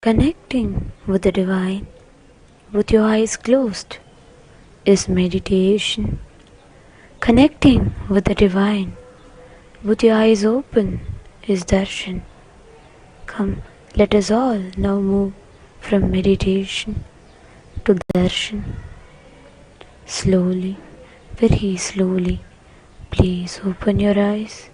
Connecting with the divine with your eyes closed is meditation. Connecting with the divine with your eyes open is darshan. Come, let us all now move from meditation to darshan. Slowly, very slowly, please open your eyes.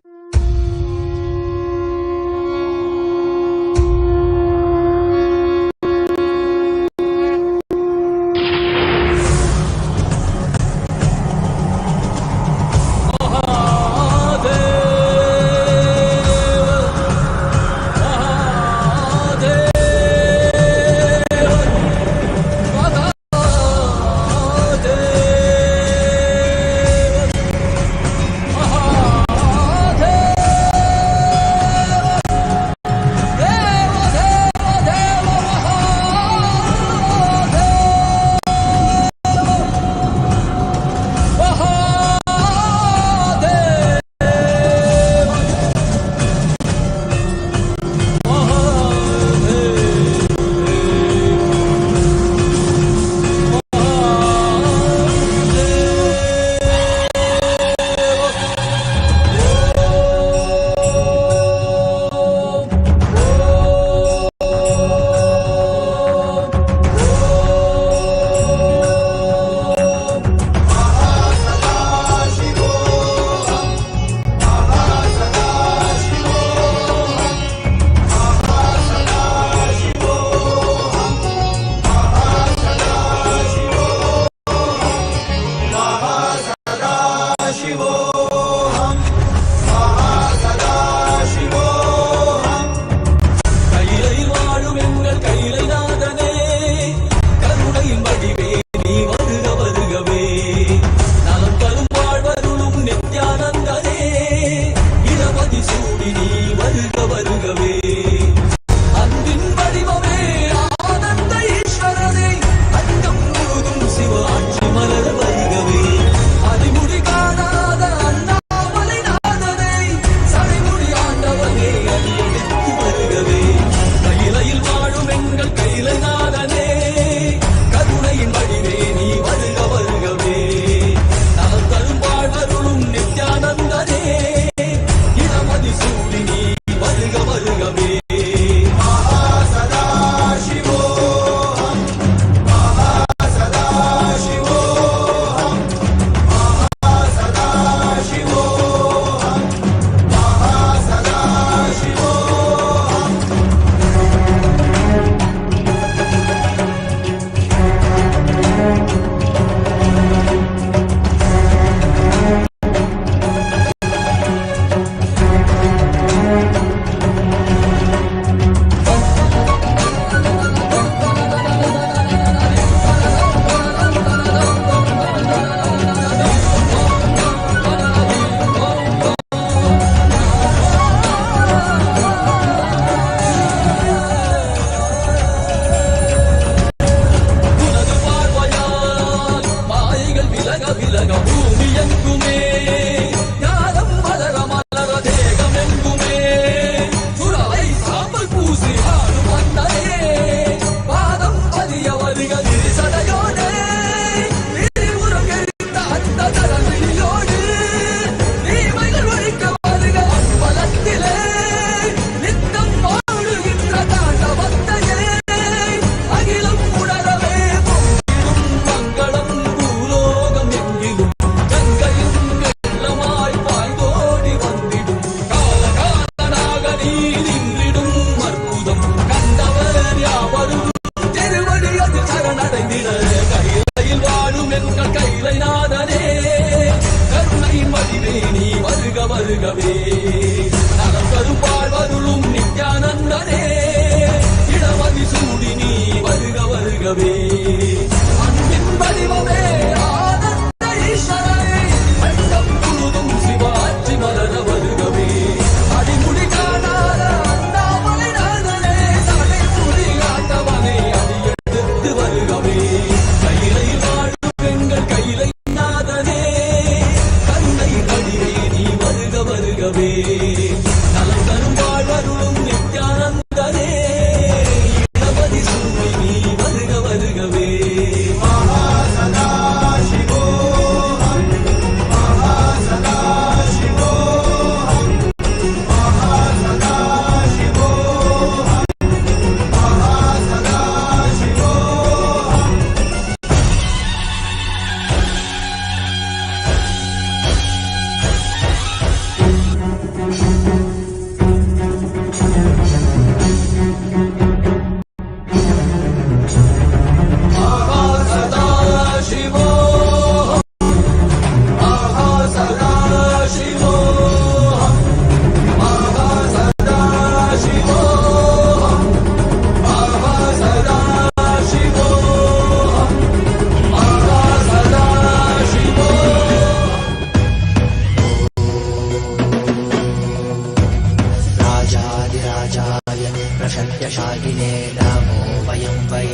सत्यशालिने नमो वयं वै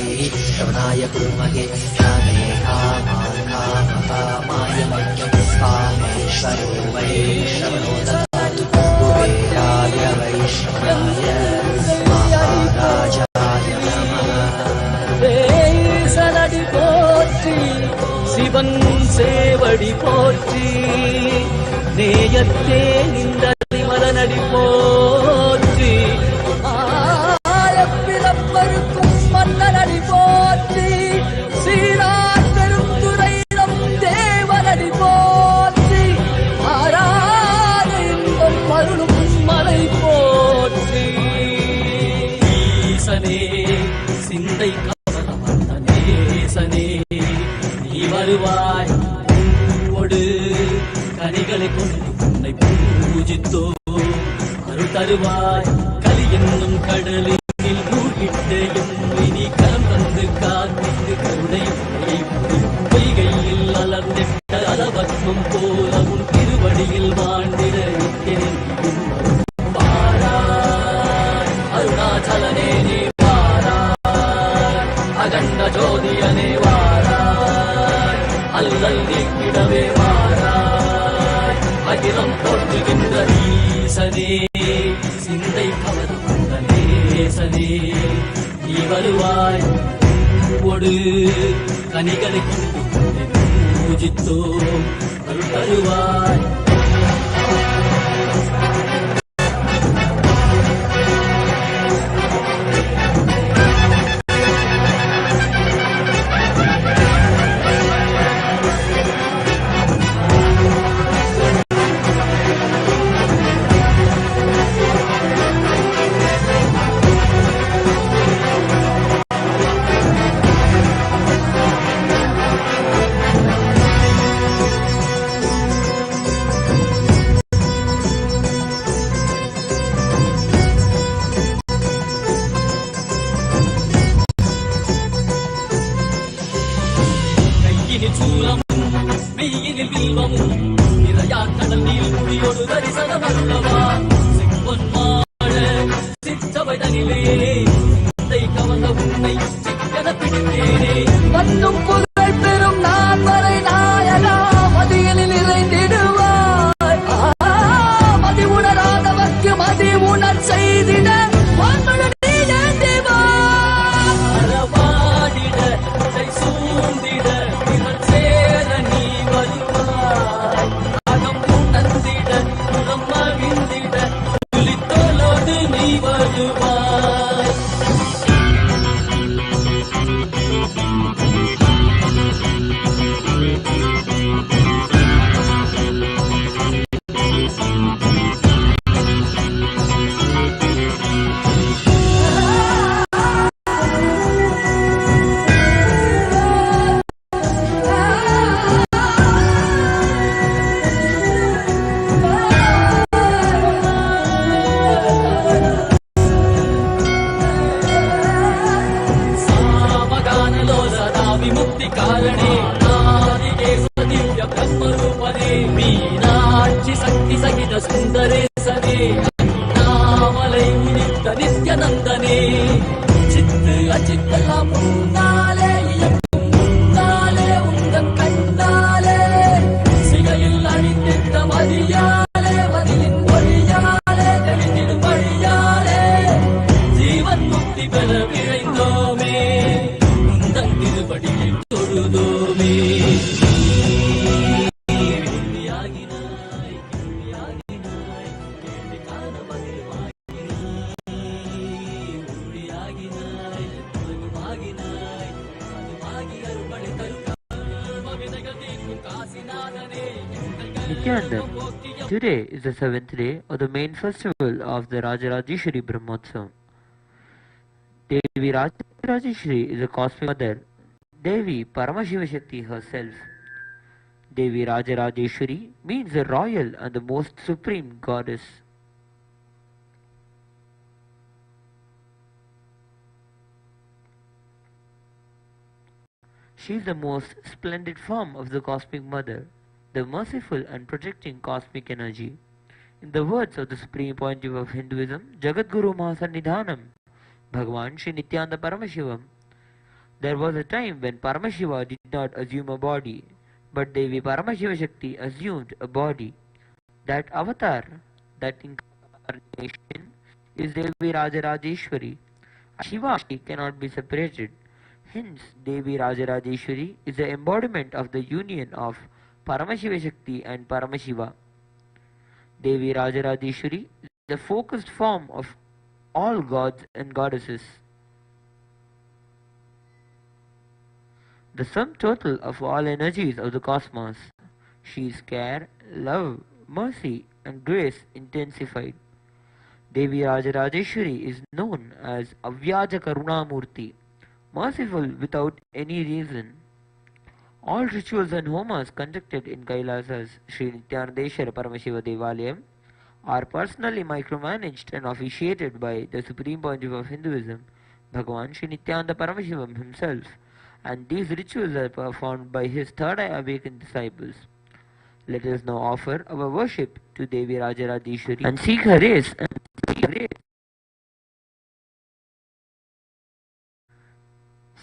श्रवणाय कुर्महे श्रमे कामाय मह्यं कामेश्वरो वै श्रवणो ददातु कुबेराय वै श्रवणाय महाराजाय नमः சனடி போற்றி சிவன் சேவடி போற்றி நேயத்தே நின்றடி மலனடி போற்றி ஆயப்பிறப்பருக்கும் மன்னனடி போற்றி சீரார் பெருந்துரையிடம் தேவனடி போற்றி ஆராத இன்பம் அருளும் மலை போற்றி ஈசனே சிந்தை நேசனே நீ வருவாய் பூவோடு கனிகளை கொண்டு உன்னை பூஜித்தோ அருள் தருவாய் கலி என்னும் கடலில் மூழ்கிட்டு நீ கரம் தந்து காத்திட்டு கருணை பொய்கையில் அலர்ந்திட்ட அலவத்மம் போல உன் திருவடியில் வாழ்ந்திட வாராய் அருணாச்சலனே நீ அகண்ட ஜோதியனே வாராய் அல்லல் நீக்கிடவே வாராய் அகிலம் போற்றுகின்ற ஈசனே சிந்தை கவர்ந்த நேசனே நீ வருவாய் ஒடு கனிகளை கொண்டு பூஜித்தோ அருள் தருவாய் நித்யநந்தனே சித்து அச்சித்தெல்லாம் முன்னாலே முன்னாலே உந்தன் கண்ணாலே சிகையில் அணிந்திட்ட மதியாலே மதியின் மொழியாலே தெளிந்திடும் வழியாலே ஜீவன் முக்தி பெற விழைந்தோமே உந்தன் திருப்படியில் தொழுதோமே Nithyananda, today is the 7th day of the main festival of the Rajarajeshwari Brahmotsav. Devi Rajarajeshwari is a cosmic mother, Devi Paramashiva Shakti herself. Devi Rajarajeshwari means the royal and the most supreme goddess. She is the most splendid form of the cosmic mother, the merciful and protecting cosmic energy. In the words of the supreme pontiff of Hinduism, Jagadguru Mahasannidhanam, Bhagavan Sri Nithyananda Paramashivam. There was a time when Paramashiva did not assume a body, but Devi Paramashiva Shakti assumed a body. That avatar, that incarnation, is Devi Rajarajeshwari. Shiva Shakti cannot be separated. Hence, Devi Rajarajeshwari is the embodiment of the union of Paramashiva Shakti and Paramashiva. Devi Rajarajeshwari is the focused form of all gods and goddesses. The sum total of all energies of the cosmos. She is care, love, mercy, and grace intensified. Devi Rajarajeshwari is known as Avyaja Karunamurti, merciful without any reason. All rituals and homas conducted in Kailasas Sri Nithyanandeshwara Paramashiva Devalayam are personally micromanaged and officiated by the Supreme Pontiff of Hinduism, Bhagavan Sri Nithyananda Paramashivam himself, and these rituals are performed by his third eye awakened disciples. Let us now offer our worship to Devi Rajarajeshwari and seek her grace.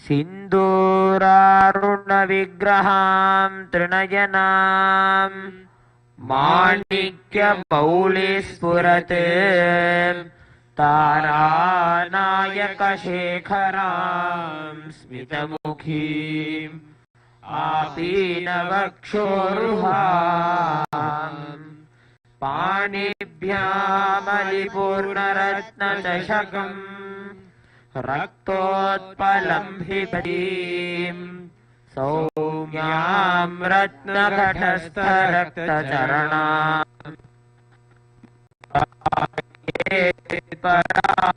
Sinduraruna vigraham trinayanam Manikya Mauli Spurate Taranayaka Shekharam Smitamukhim Apinavakshoruham Panibhyamalipurnaratnachashakam Raktotpalam Hipatim Saumyam Ratnakatastharaktacharanam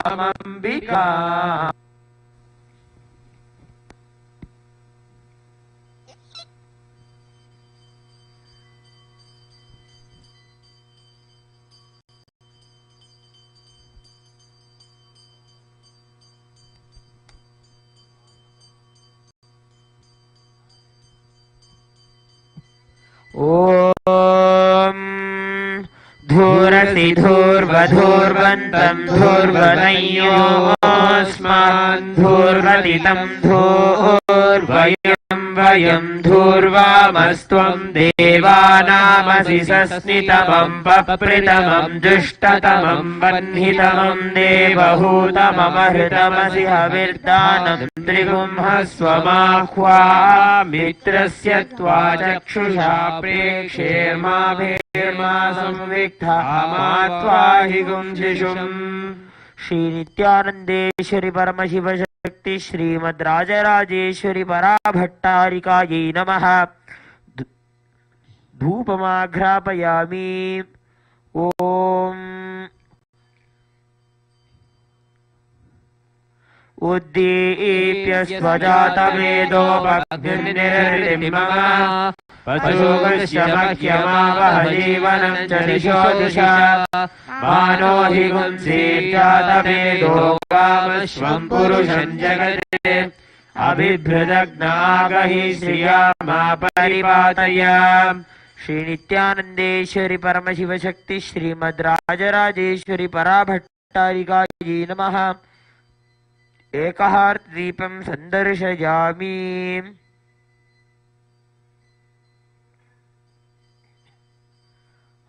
Paramambika. Om Dhurasi Dhurvadhurvantam Dhurvanayosman Dhurvaditam Dhurvayam Vayam Dhurvamastvam Devanamasi Sasnitamam Papritamam Dushtatamam Vanhitamam Devahutamam Ahritamasi Havirdanam Trigumhasvamahva Mitrasya Tvachakshusha Prekshema Bhema Samviktha Matvahi Gumjishum. Shri Nithyanandeshwari Paramashiva Shakti Srimad Rajarajeshwari Parabhattarikaye Namaha. Dhupamagrapayami. Om Uddipya Svajatavedo Bhaktirnirrimama Pasuvasya Makhyamavahajivanam Charishodusha Mano Higumsirjatavedo Kamasvam Purushan Jagate Abhibhradagnaagahi Sriyama Paripataya. Shri Nithyanandeshwari Paramashiva Shakti Srimad Rajarajeshwari Parabhattarikaye Namaha. Ekahartdipam sandarshayami.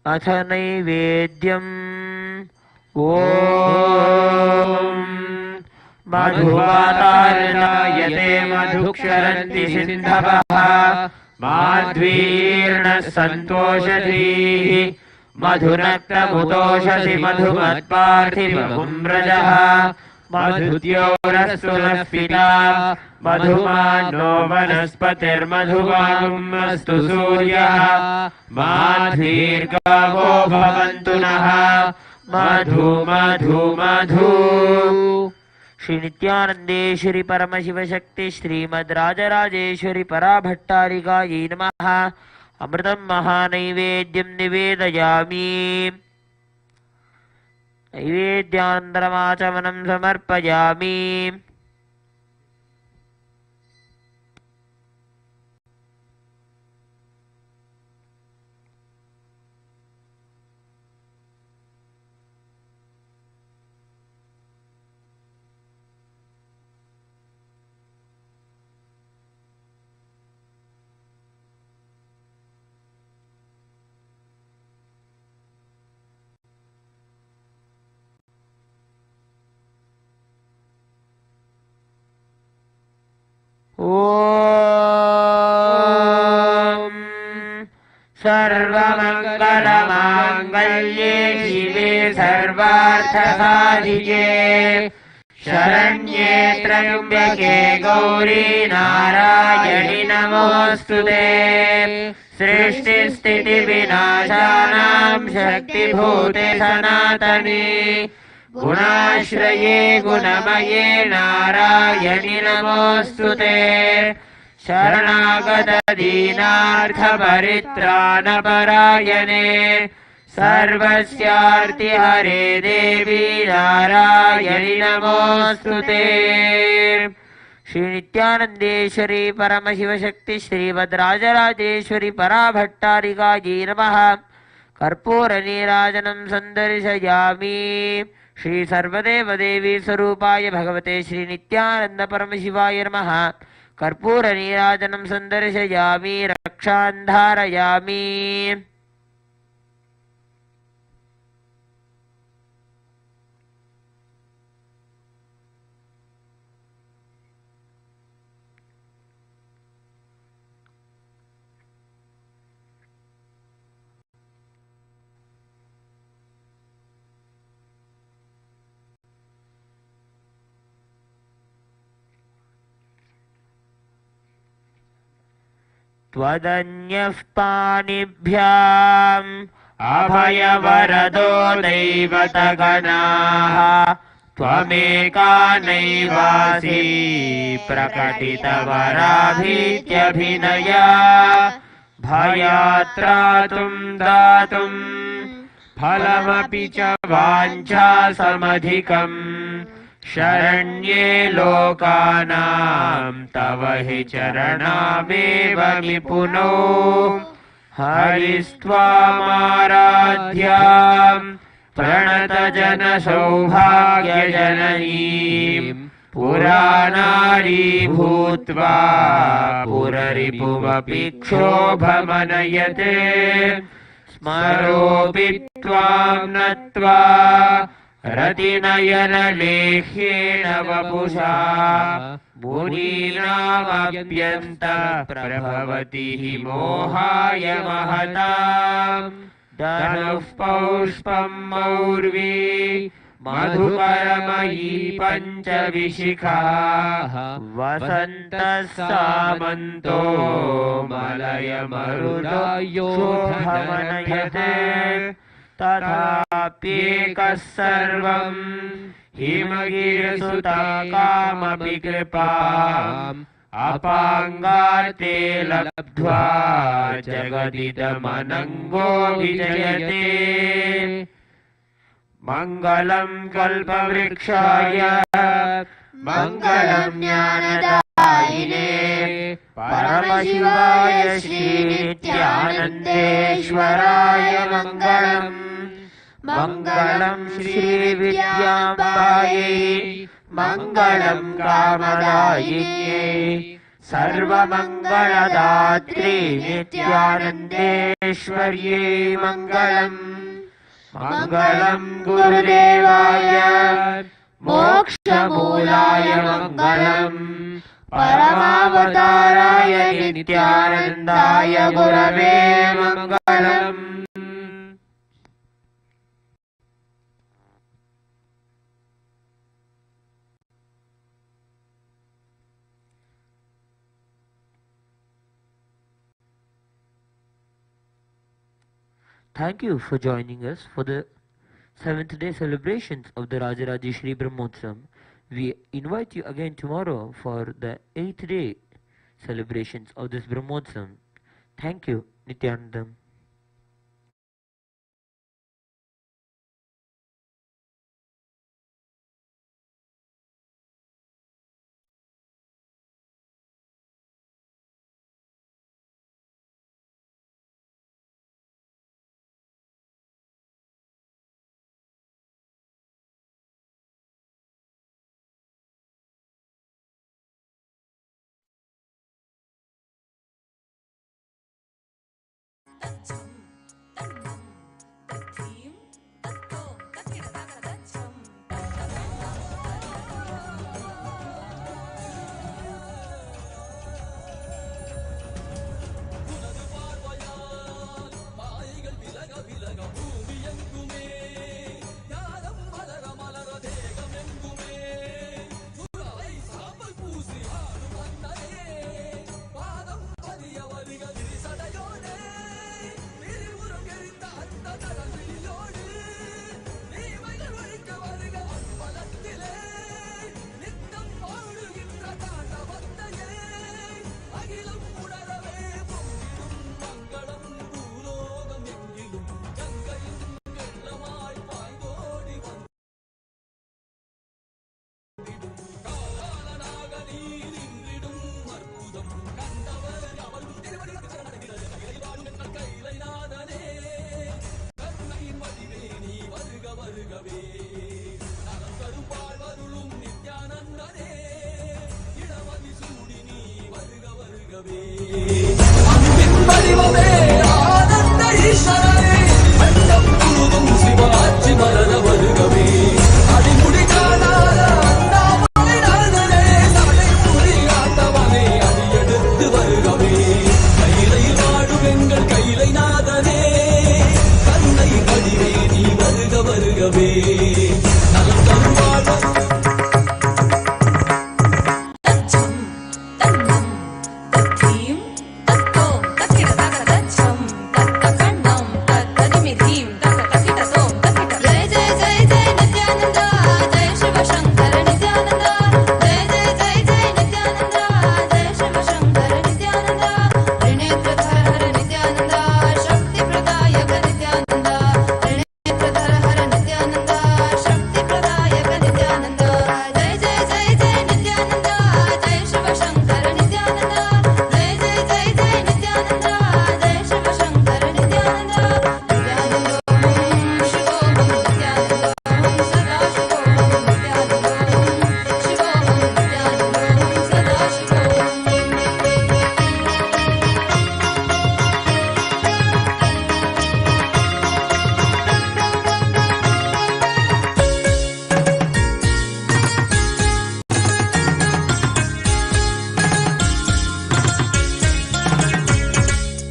Atha naivedyam. Om Madhuvatarayate madhuksharanti sindhavaha Madhvirna santoshadhihi Madhunaktamutoshasi madhumatparthivamumrajaha Madhutyorastulapita Madhumano vanaspatir madhuvagum surya Madhvirgavo bhavantunaha Madhu Madhu Madhu. Shri Nithyanandeshwari Paramashiva Shakti Srimad Rajarajeshwari Parabhattarikaye Namaha. Amritam Mahanaivedyam Nivedayami. Naivedyanandramāchamanam samarpayami. ॐ सर्वमङ्गलमाङ्गल्ये शिवे सर्वार्थसाधिके शरण्ये त्र्यम्बके गौरी नारायणि नमोऽस्तुते सृष्टिस्थितिविनाशानां शक्तिभूते सनातने गुणाश्रये गुणमये नारायणि नमोऽस्तुते शरणागत दीनार्थपरित्राणपरायणे सर्वस्यार्तिहरे देवी नारायणि नमोऽस्तुते श्री नित्यानन्देश्वरी परमशिवशक्ति श्रीमद्राजराजेश्वरी पराभट्टारिकायै नमः कर्पूरनीराजनं सन्दर्शयामि श्री सर्वदेवदेवी स्वरूपाय भगवते श्री नित्यानन्द परमशिवाय नमः कर्पूरनीराजनं सन्दर्शयामि रक्षां धारयामि त्वदन्यः पाणिभ्याम् अभयवरदो दैवतगणाः त्वमेका नैवासि प्रकटितवराभीत्यभिनया भयात्रातुं दातुं फलमपि च वाञ्छासमधिकम् शरण्ये लोकानां तव हि चरणामेव विपुनो हरिस्त्वामाराध्यां प्रणतजनसौभाग्यजननीं पुराणारी भूत्वा पुररिपुमपि क्षोभमनयते स्मरोऽपि त्वां नत्वा रतिनयनलेखेन वपुषा मुनीनामप्यन्तप्रभवति हि मोहाय महताम् धनुः पौष्पं मौर्वी मधुकरमयी पञ्चविशिखाः वसन्तः सामन्तो मलयमरुदायो शोभमनयते तथाप्येकः सर्वं हिमगिरिसुता कामपि कृपाम् अपाङ्गाते लब्ध्वा जगदिदमनङ्गो विजयते मङ्गलं कल्पवृक्षाय मङ्गलं ज्ञानदायिने परमशिवाय श्रीनित्यानन्देश्वराय मङ्गलम् मङ्गलं श्रीविद्याम्बायै मङ्गलं कामदायिन्यै सर्वमङ्गलदात्री नित्यानन्देश्वर्यै मङ्गलम् मङ्गलं गुरुदेवाय मोक्षमूलाय मङ्गलम् परमावताराय नित्यानन्दाय गुरवे मङ्गलम् Thank you for joining us for the 7th day celebrations of the Rajarajeshwari Brahmotsam. We invite you again tomorrow for the 8th day celebrations of this Brahmotsam. Thank you, Nithyanandam. நிறையவே நலம் தரும் வாழ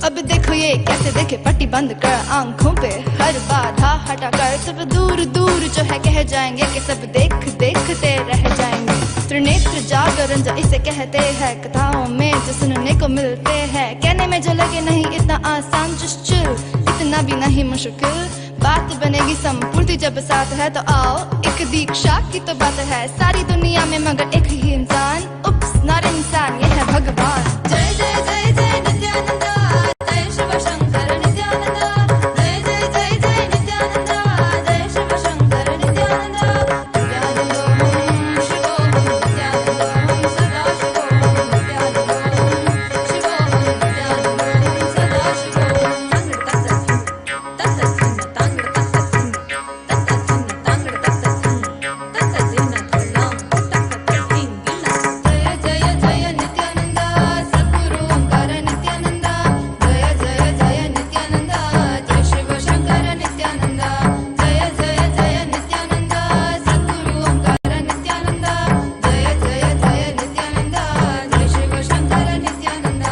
अब देखो ये कैसे देखे पट्टी बंद कर आंखों पे हर बाधा हटा कर सब दूर दूर जो है कह जाएंगे कि सब देख देखते रह जाएंगे। त्रिनेत्र जागरण जो इसे कहते हैं कथाओं में जो सुनने को मिलते हैं कहने में जो लगे नहीं इतना आसान just chill इतना भी नहीं मुश्किल बात बनेगी संपूर्ति जब साथ है तो आओ एक दीक्षा की तो बात है सारी दुनिया में मगर एक ही इंसान उप्स नॉट इंसान ये है भगवान। जय जय जय जय नित्यानंद जय शिव शंकर नित्यानंद जय जय जय जय नित्यानंद जय शिव शंकर नित्यानंद नित्यानंदो शिवोहम नित्यानंदो सदा शिवोहम नित्यानंदो शिवोहम नित्यानंदो सदा शिवोहम तांगड़ तांगड़ जय जय जय नित्यानंद सद्गुरु ओंकार नित्यानंद जय जय जय नित्यानंद जय शिव शंकर नित्यानंद जय जय जय नित्यानंद सद्गुरु ओंकार नित्यानंद जय जय जय नित्यानंद जय शिव शंकर नित्यानंद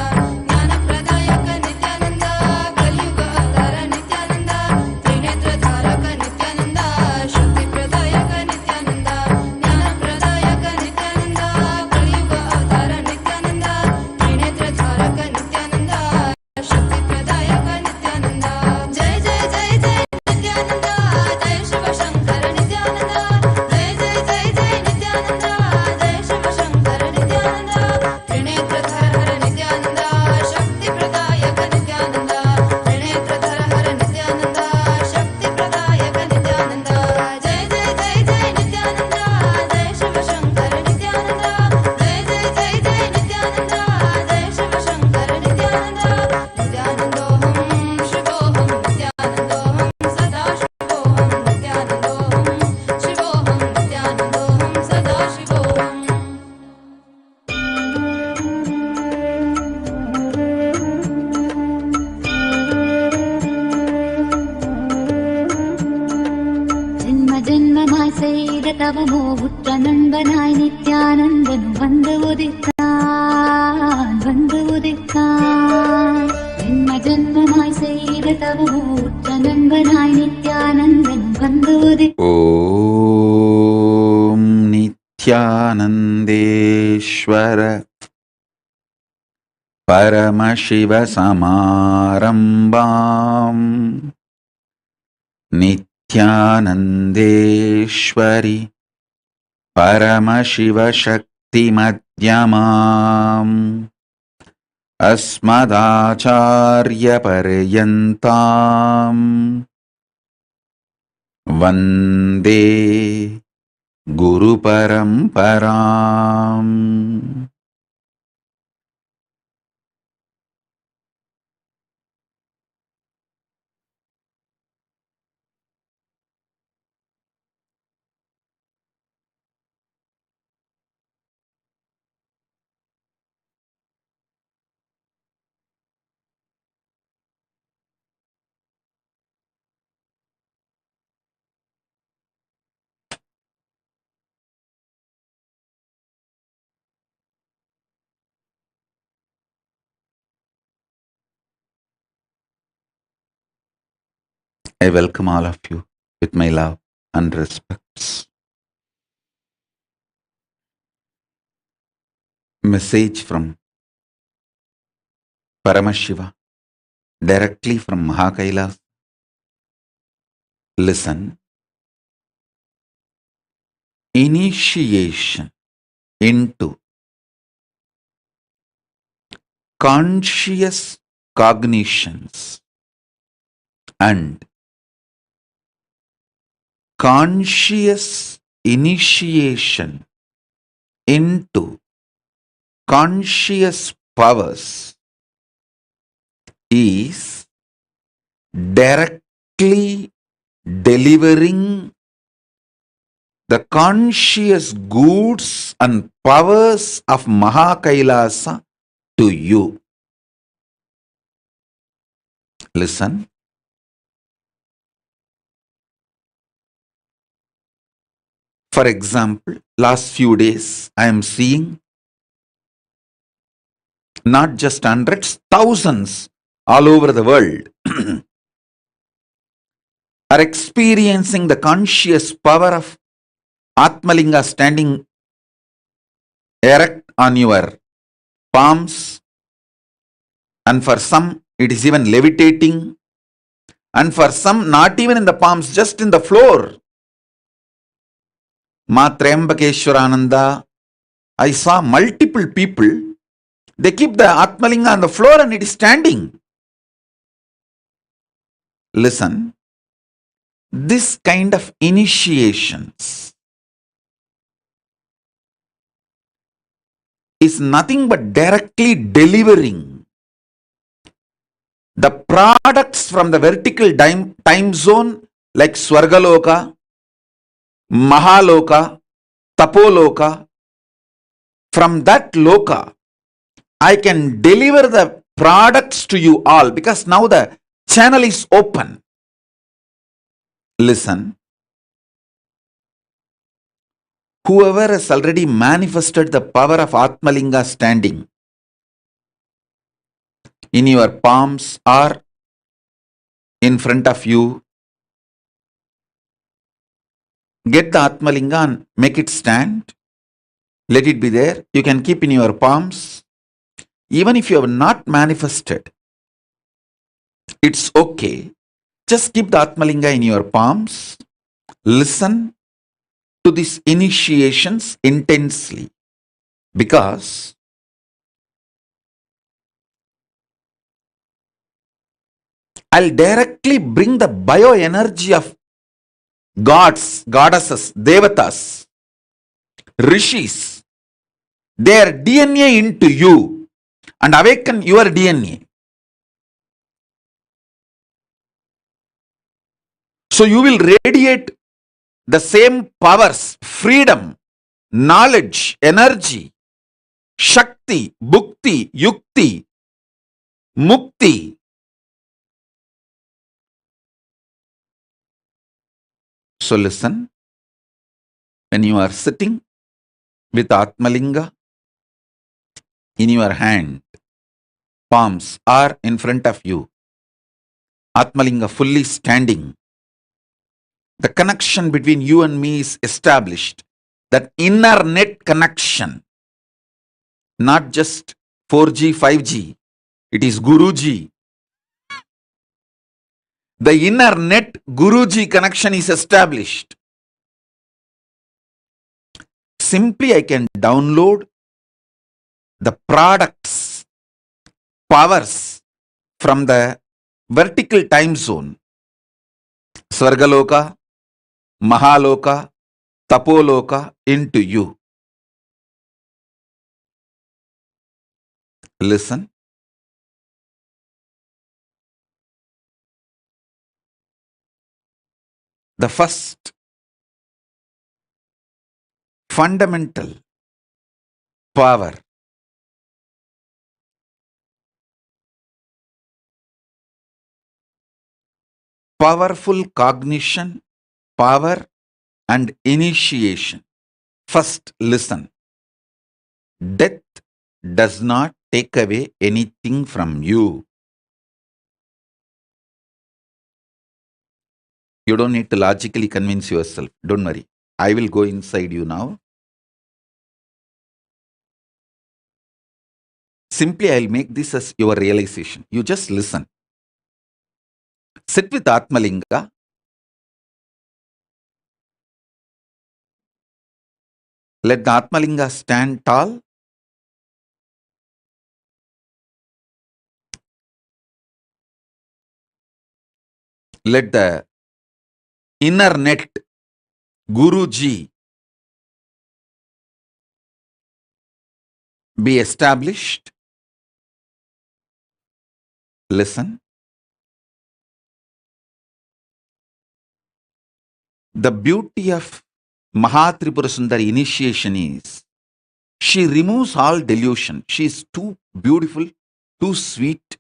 ज्ञान प्रदायक नित्यानंद कलियुग अवतार नित्यानंद त्रिनेत्र धारक नित्यानंद शक्ति प्रदायक नित्यानंद ज्ञान प्रदायक नित्यानंद कलियुग अवतार नित्यानंद त्रिनेत्र धारक नित्यानंद शक्ति प्रदायक नित्यानंद जय जय जय जय नित्यानंद जय शिव शंकर नित्यानंद जय जय जय जय नित्यानंद जय शिव शंकर नित्यानंद त्रिनेत्र धर नित्यानंद शक्ति प्रदायक नित्यानंद त्रिनेत्र धर नित्यानंद शक्ति प्रदायक नित्यानंद जय जय जय जय नित्यानंद जय शिव शंकर नित्यानंद जय जय जय जय नित्यानंद जय शिव शंकर नित्यानंद नित्यानंदोहम शिवोहम नित्यानंदोहम सदा शिवोहम नित्यानंदोहम शिवोहम नित्यानंदोहम सदा शिवोहम। ಜನ್ಮ ಜನ್ಮಮಾಸೈದ ತವ ಮೋಹುತ್ತ ನನ್ಬನಾಯ್ ನಿತ್ಯಾನಂದನು ಬಂದುವುದಿತ್ತಾನ್ ಜನ್ಮ ಜನ್ಮಮಾಯ್ ಸೈದ ತವ ಮೋಹುತ್ತ ನನ್ಬನಾಯ್ ನಿತ್ಯಾನಂದನು ಬಂದುವುದಿತ್ತ ಓಂ ನಿತ್ಯಾನಂದೇಶ್ವರ ಪರಮಶಿವ ಸಮಾರಂಭಾಂ ನಿತ್ಯಾನಂದೇಶ್ವರಿ ಪರಮಶಿವ ಶಕ್ತಿ ಮಧ್ಯಮಾಂ ಅಸ್ಮದಾಚಾರ್ಯ ಪರ್ಯಂತಾಂ ವಂದೇ ಗುರು ಪರಂಪರಾಂ. I welcome all of you with my love. and respects. Message from Paramashiva directly from Mahakailas. Listen. Initiation into conscious cognitions and conscious initiation into conscious powers is directly delivering the conscious goods and powers of Mahakailasa to you. Listen. For example, last few days I am seeing not just hundreds, thousands all over the world are experiencing the conscious power of Atmalinga standing erect on your palms, and for some it is even levitating, and for some not even in the palms, just in the floor. Matrembakeshwarananda, I saw multiple people, they keep the Atmalinga on the floor and it is standing. Listen, this kind of initiations is nothing but directly delivering the products from the vertical time zone like Swargaloka, Mahaloka, Tapoloka. From that loka, I can deliver the products to you all because now the channel is open. Listen. Whoever has already manifested the power of Atmalinga standing in your palms or in front of you, get the Atmalinga and make it stand. Let it be there. You can keep in your palms. Even if you have not manifested, it's okay. Just keep the Atmalinga in your palms. Listen to these initiations intensely, because I'll directly bring the bioenergy of gods, goddesses, devatas, rishis, their DNA into you and awaken your DNA. So you will radiate the same powers, freedom, knowledge, energy, shakti, bhukti, yukti, mukti. So listen, when you are sitting with Atmalinga in your hand, palms are in front of you, Atmalinga fully standing, the connection between you and me is established. That inner net connection, not just 4G, 5G, it is Guruji. The inner net Guruji connection is established. Simply I can download the products, powers from the vertical time zone, Swargaloka, Mahaloka, Tapoloka into you. Listen. The first fundamental power powerful cognition, power and initiation. First, listen. Death does not take away anything from you. You don't need to logically convince yourself. Don't worry. I will go inside you now. Simply, I'll make this as your realization. You just listen. Sit with Atmalinga. Let the Atmalinga stand tall. Let the inner net, Guruji, be established. Listen. The beauty of MahaTripurasundari initiation is she removes all delusion. She is too beautiful, too sweet,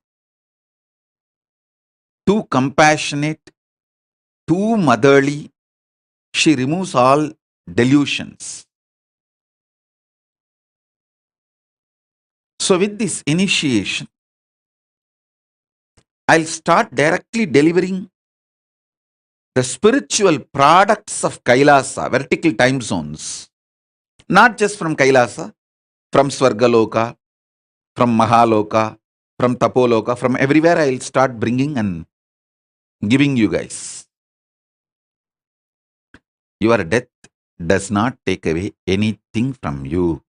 too compassionate, too motherly. She removes all delusions. So with this initiation, I'll start directly delivering the spiritual products of Kailasa, vertical time zones. Not just from Kailasa, from Swargaloka, from Mahaloka, from Tapoloka, from everywhere I'll start bringing and giving you guys. Your death does not take away anything from you.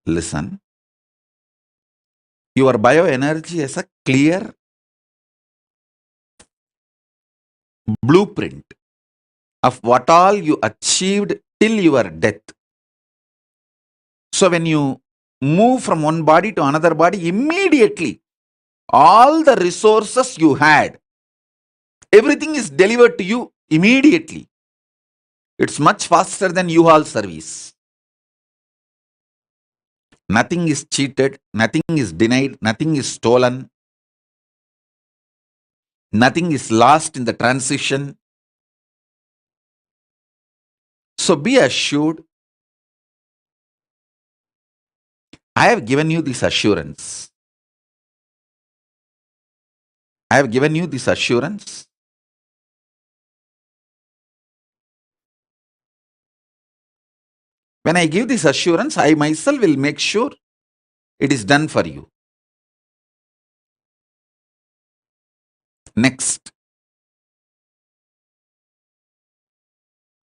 Listen. Your bioenergy has a clear blueprint of what all you achieved till your death. So when you move from one body to another body, immediately all the resources you had, everything is delivered to you immediately. It's much faster than U-Haul service. Nothing is cheated, nothing is denied, nothing is stolen, nothing is lost in the transition. So be assured, I have given you this assurance. I have given you this assurance. When I give this assurance, I myself will make sure it is done for you. Next.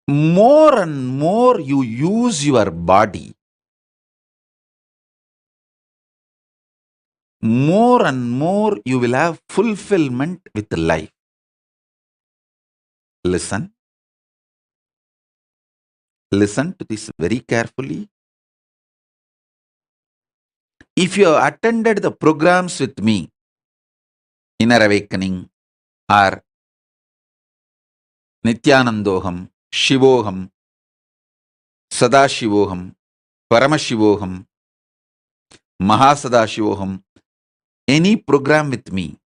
More and more you use your body, more and more you will have fulfillment with life. Listen. Listen to this very carefully. If you have attended the programs with me, Inner Awakening or Nithyanandoham, Shivoham, Sadashivoham, Paramashivoham, Mahasadashivoham, any program with me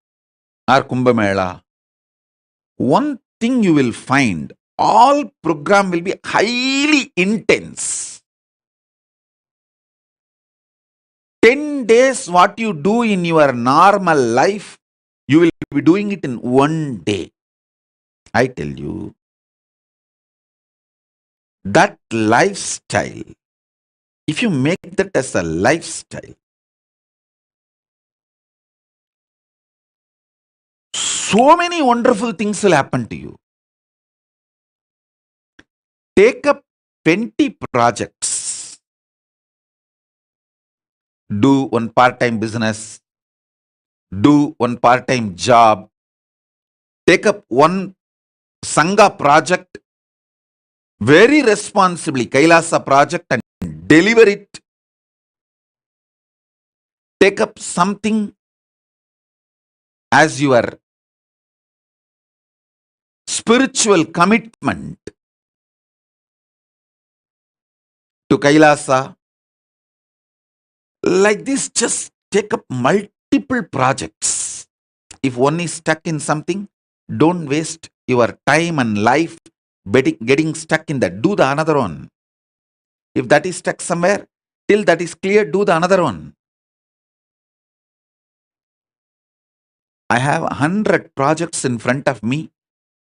or Kumbh Mela, one thing you will find, all program will be highly intense. 10 days what you do in your normal life, you will be doing it in one day. I tell you, that lifestyle, if you make that as a lifestyle, so many wonderful things will happen to you. Take up 20 projects. Do one part-time business. Do one part-time job. Take up one Sangha project very responsibly, Kailasa project, and deliver it. Take up something as your spiritual commitment to Kailasa. Like this, just take up multiple projects. If one is stuck in something, don't waste your time and life getting stuck in that. Do the another one. If that is stuck somewhere, till that is clear, do the another one. I have 100 projects in front of me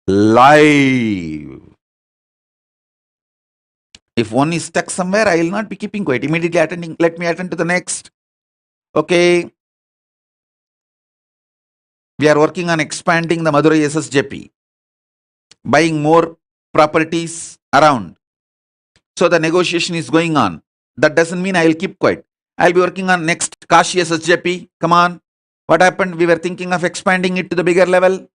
live. If one is stuck somewhere, I will not be keeping quiet. Immediately attending, let me attend to the next. Okay. We are working on expanding the Madurai SSJP, buying more properties around. So the negotiation is going on. That doesn't mean I will keep quiet. I'll be working on next Kashi SSJP. Come on. What happened? We were thinking of expanding it to the bigger level.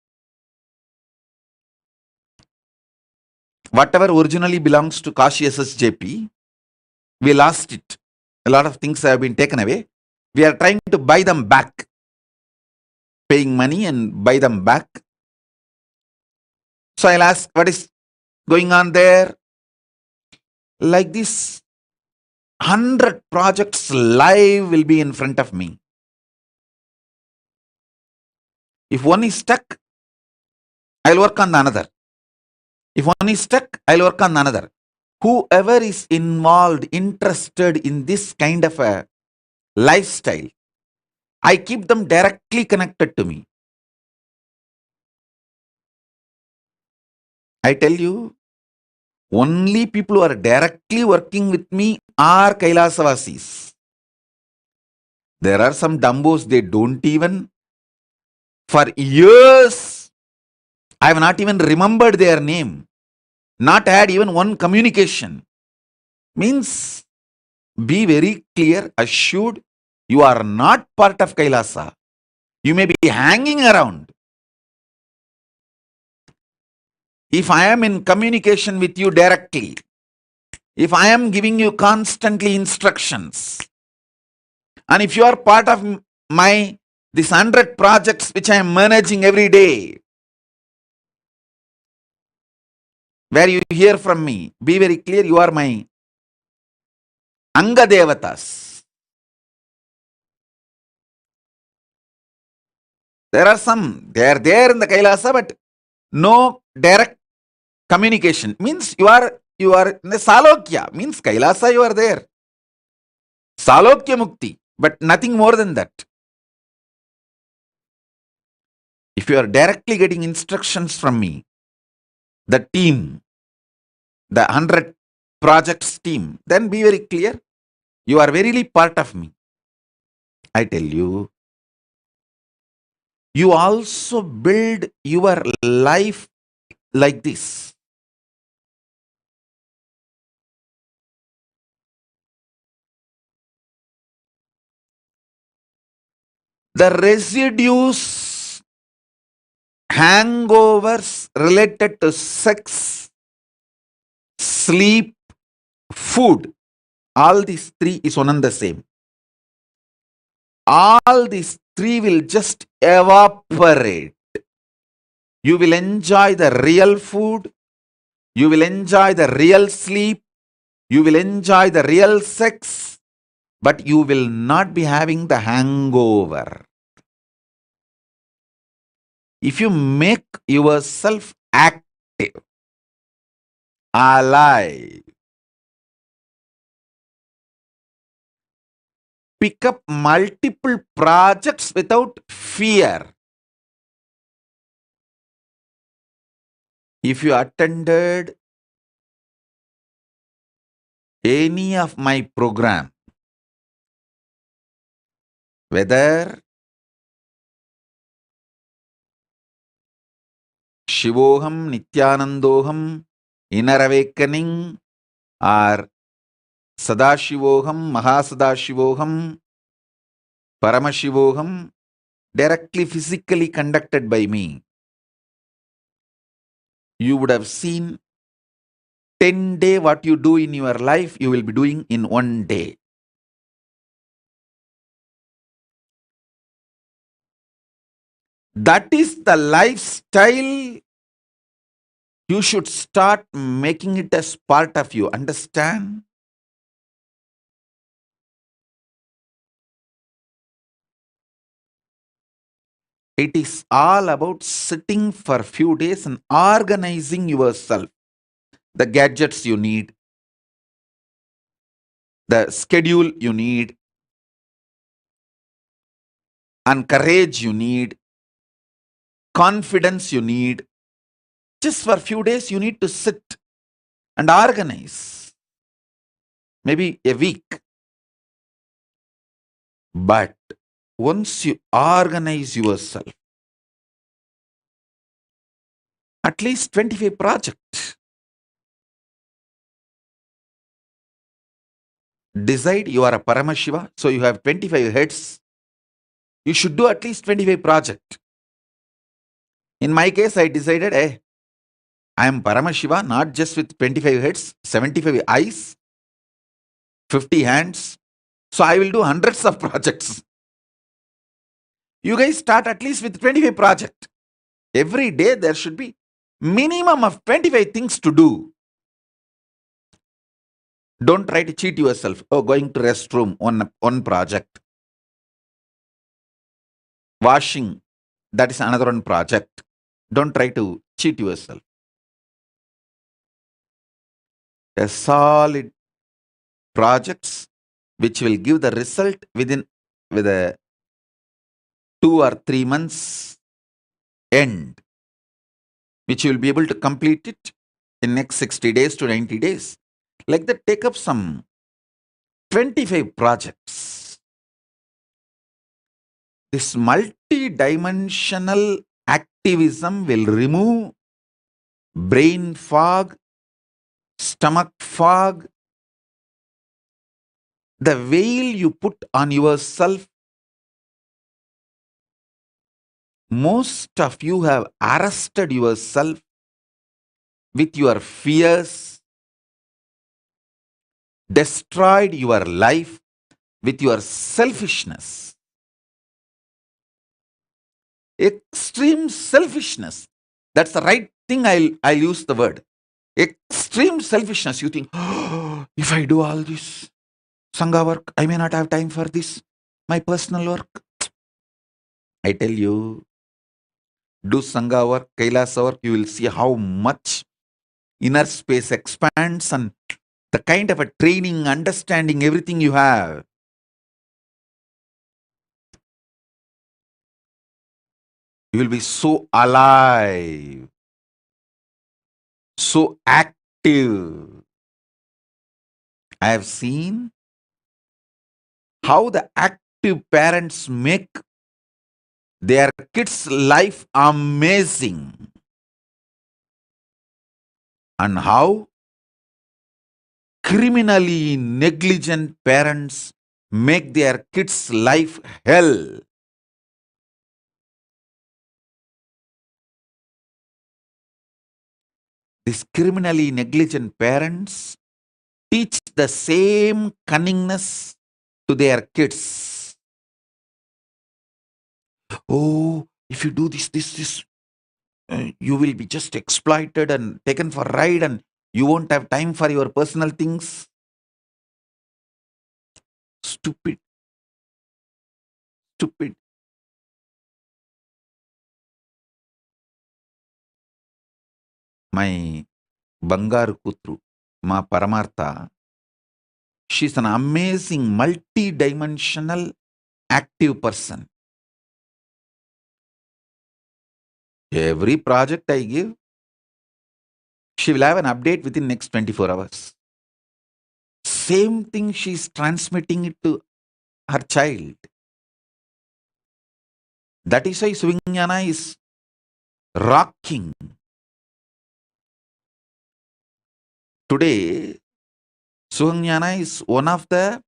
Whatever originally belongs to Kashi SSJP, we lost it. A lot of things have been taken away. We are trying to buy them back. Paying money and buy them back. So I'll ask, what is going on there? Like this, 100 projects live will be in front of me. If one is stuck, I'll work on the another. If one is stuck, I'll work on the another. Whoever is involved, interested in this kind of a lifestyle, I keep them directly connected to me. I tell you, only people who are directly working with me are Kailasavasis. There are some dumbos, they don't even, for years, I have not even remembered their name, not had even one communication. Means, be very clear, assured, you are not part of Kailasa. You may be hanging around. If I am in communication with you directly, if I am giving you constantly instructions, and if you are part of these 100 projects which I am managing every day, where you hear from me, be very clear, you are my Anga Devatas. There are some, they are there in the Kailasa, but no direct communication. Means you are in the Salokya, means Kailasa you are there. Salokya Mukti, but nothing more than that. If you are directly getting instructions from me, the team, the 100 projects team, then be very clear, you are verily part of me. I tell you, you also build your life like this. The residues, hangovers related to sex, sleep, food, all these three is one and the same. All these three will just evaporate. You will enjoy the real food, you will enjoy the real sleep, you will enjoy the real sex, but you will not be having the hangover. If you make yourself active, alive, pick up multiple projects without fear. If you attended any of my program, whether Shivoham, Nithyanandoham, Inner Awakening, or Sadashivoham, Mahasadashivoham, Paramashivoham, directly physically conducted by me, you would have seen 10 days what you do in your life, you will be doing in 1 day. That is the lifestyle. You should start making it as part of you. Understand? It is all about sitting for a few days and organizing yourself. The gadgets you need, the schedule you need, and courage you need. confidence you need. Just for a few days, you need to sit and organize. Maybe a week. But once you organize yourself, at least 25 projects. Decide you are a Paramashiva, so you have 25 heads. You should do at least 25 projects. In my case, I decided, I am Paramashiva, not just with 25 heads, 75 eyes, 50 hands. So I will do hundreds of projects. You guys start at least with 25 projects. Every day there should be minimum of 25 things to do. Don't try to cheat yourself. Oh, going to restroom, one project. Washing, that is another one project. Don't try to cheat yourself. A solid projects which will give the result with a 2 or 3 months end, which you will be able to complete it in next 60 days to 90 days. Like that, take up some 25 projects. This multi-dimensional activism will remove brain fog, stomach fog, the veil you put on yourself. Most of you have arrested yourself with your fears, destroyed your life with your selfishness. Extreme selfishness. That's the right thing. I'll use the word. Extreme selfishness. You think, oh, if I do all this Sangha work, I may not have time for this, my personal work. I tell you, do Sangha work, Kailasa work, you will see how much inner space expands and the kind of a training, understanding, everything you have. You will be so alive, so active. I have seen how the active parents make their kids' life amazing, and how criminally negligent parents make their kids' life hell. These criminally negligent parents teach the same cunningness to their kids. Oh, if you do this, you will be just exploited and taken for a ride and you won't have time for your personal things. Stupid. Stupid. My Bangaru Kutru, Ma Paramartha, she's an amazing multi-dimensional active person. Every project I give, she will have an update within next 24 hours. Same thing she's transmitting it to her child. That is why Swignana is rocking. Today, Suhanyana is one of the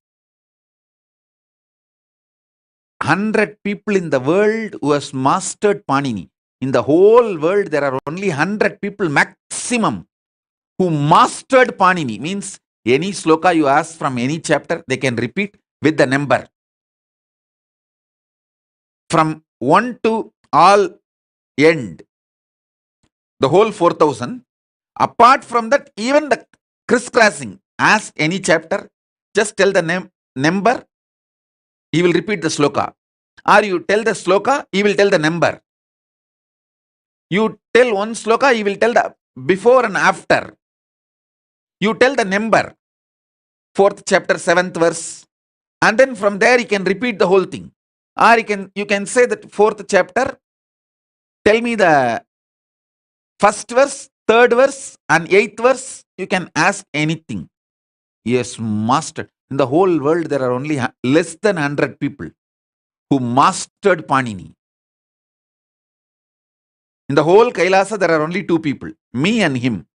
100 people in the world who has mastered Panini. In the whole world, there are only 100 people maximum who mastered Panini. Means any sloka you ask from any chapter, they can repeat with the number. From 1 to all end, the whole 4000. Apart from that, even the crisscrossing, ask any chapter, just tell the number, he will repeat the sloka. Or you tell the sloka, he will tell the number. You tell one sloka, he will tell the before and after. You tell the number, 4th chapter, 7th verse. And then from there, he can repeat the whole thing. Or you can say that 4th chapter, Tell me the first verse, third verse, and eighth verse. You can ask anything. Yes, mastered. In the whole world, there are only less than 100 people who mastered Panini. In the whole Kailasa, there are only two people, me and him.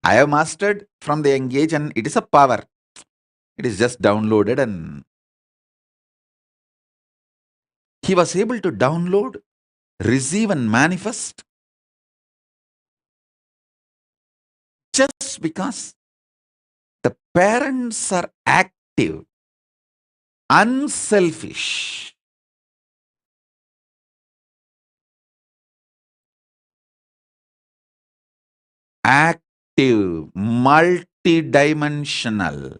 I have mastered from the young age, and it is a power. It is just downloaded, and he was able to download, receive, and manifest just because the parents are active, unselfish. Active, multidimensional,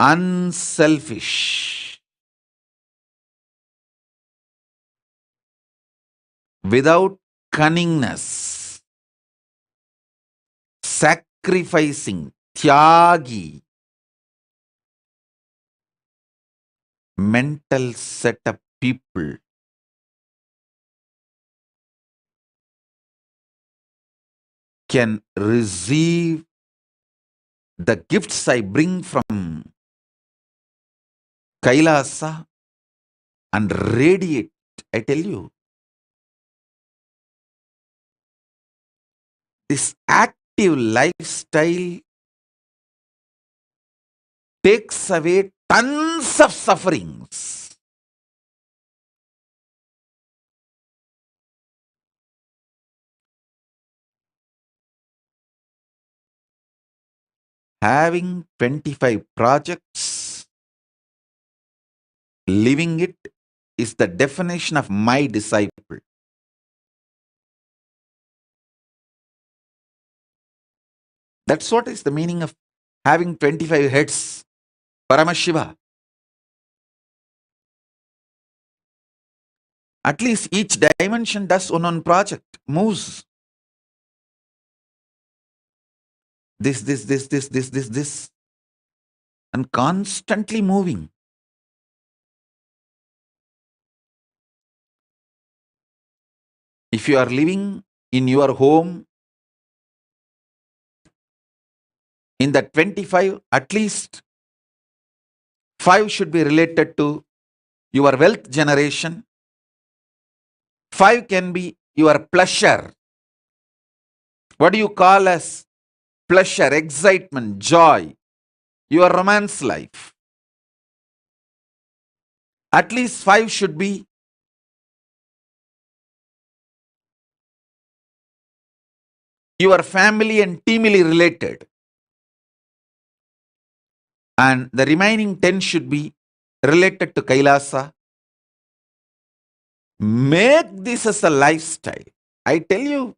unselfish, without cunningness, sacrificing, tyagi, mental setup people can receive the gifts I bring from Kailasa and radiate. I tell you, this active lifestyle takes away tons of sufferings. Having 25 projects, living it is the definition of my disciple. That's what is the meaning of having 25 heads. Paramashiva. At least each dimension does one project, moves. This, and constantly moving. If you are living in your home, in the 25, at least 5 should be related to your wealth generation. 5 can be your pleasure. What do you call as pleasure, excitement, joy? Your romance life. At least 5 should be your family and teamily related. And the remaining 10 should be related to Kailasa. Make this as a lifestyle. I tell you,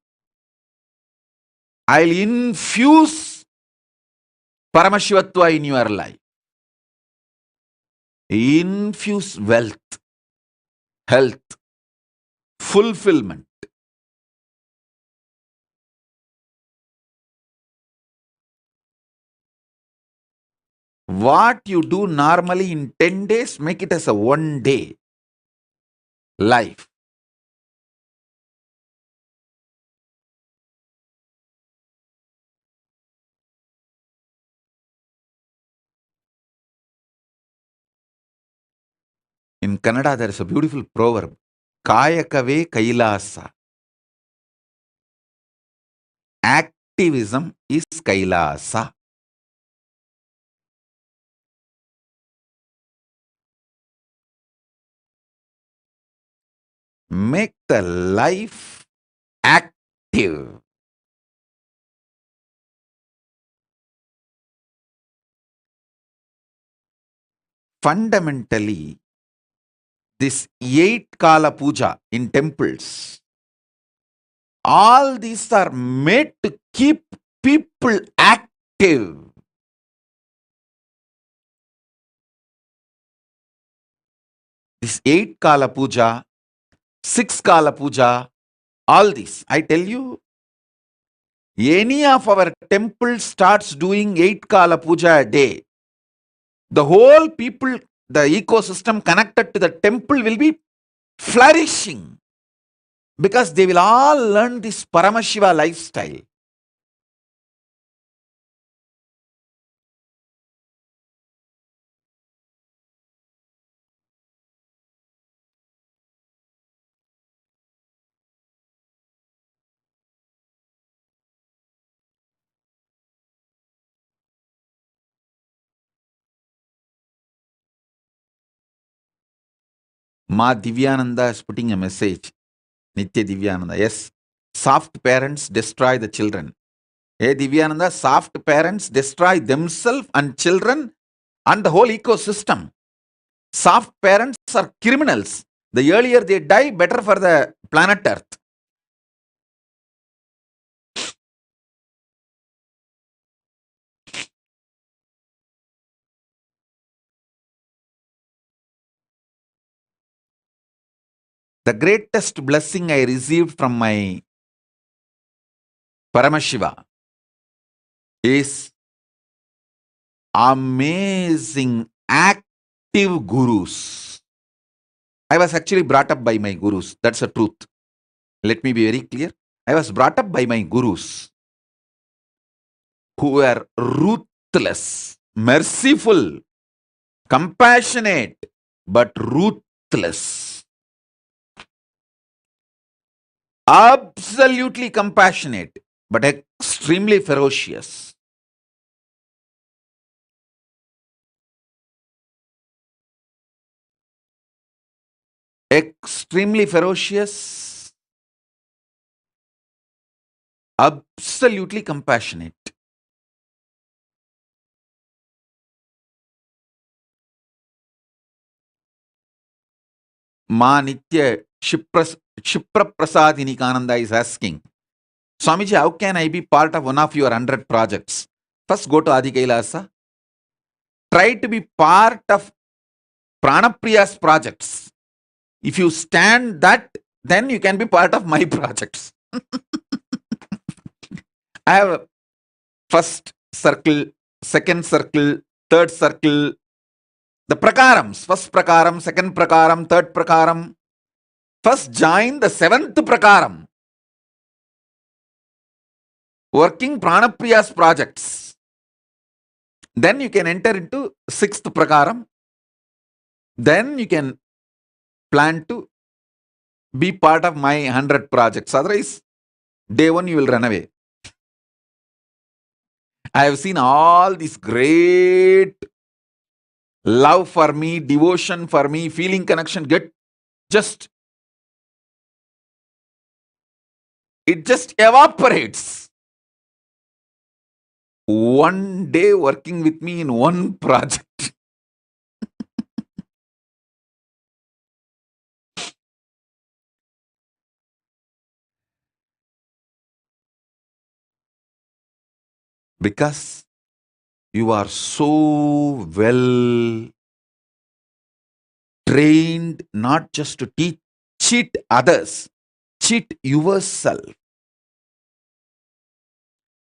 I'll infuse Paramashivatva in your life. Infuse wealth, health, fulfillment. What you do normally in 10 days, make it as a 1 day life. In Kannada, there is a beautiful proverb. Kayakave Kailasa. Activism is Kailasa. Make the life active. Fundamentally, this 8 Kala Puja in temples, all these are made to keep people active. This 8 Kala Puja, 6 Kala Puja, all this, I tell you, any of our temple starts doing 8 Kala Puja a day, the whole people, the ecosystem connected to the temple will be flourishing, because they will all learn this Paramashiva lifestyle. Ma Divyananda is putting a message. Nitya Divyananda. Yes, soft parents destroy the children. Hey Divyananda, soft parents destroy themselves and children and the whole ecosystem. Soft parents are criminals. The earlier they die, better for the planet Earth. The greatest blessing I received from my Paramashiva is amazing active gurus. I was actually brought up by my gurus. That's the truth. Let me be very clear. I was brought up by my gurus who were ruthless, merciful, compassionate, but ruthless. Absolutely compassionate, but extremely ferocious. Extremely ferocious, absolutely compassionate. Ma Nitya Shipra Prasadini Kananda is asking, Swamiji, how can I be part of one of your 100 projects? First, go to Adi Kailasa. Try to be part of Pranapriya's projects. If you stand that, then you can be part of my projects. I have first circle, second circle, third circle, the prakarams. First prakaram, second prakaram, third prakaram. First join the seventh prakaram. Working Pranapriya's projects. Then you can enter into sixth prakaram. Then you can plan to be part of my 100 projects. Otherwise, day one you will run away. I have seen all this great love for me, devotion for me, feeling connection it just evaporates. One day working with me in one project. Because you are so well trained not just to cheat others, cheat yourself.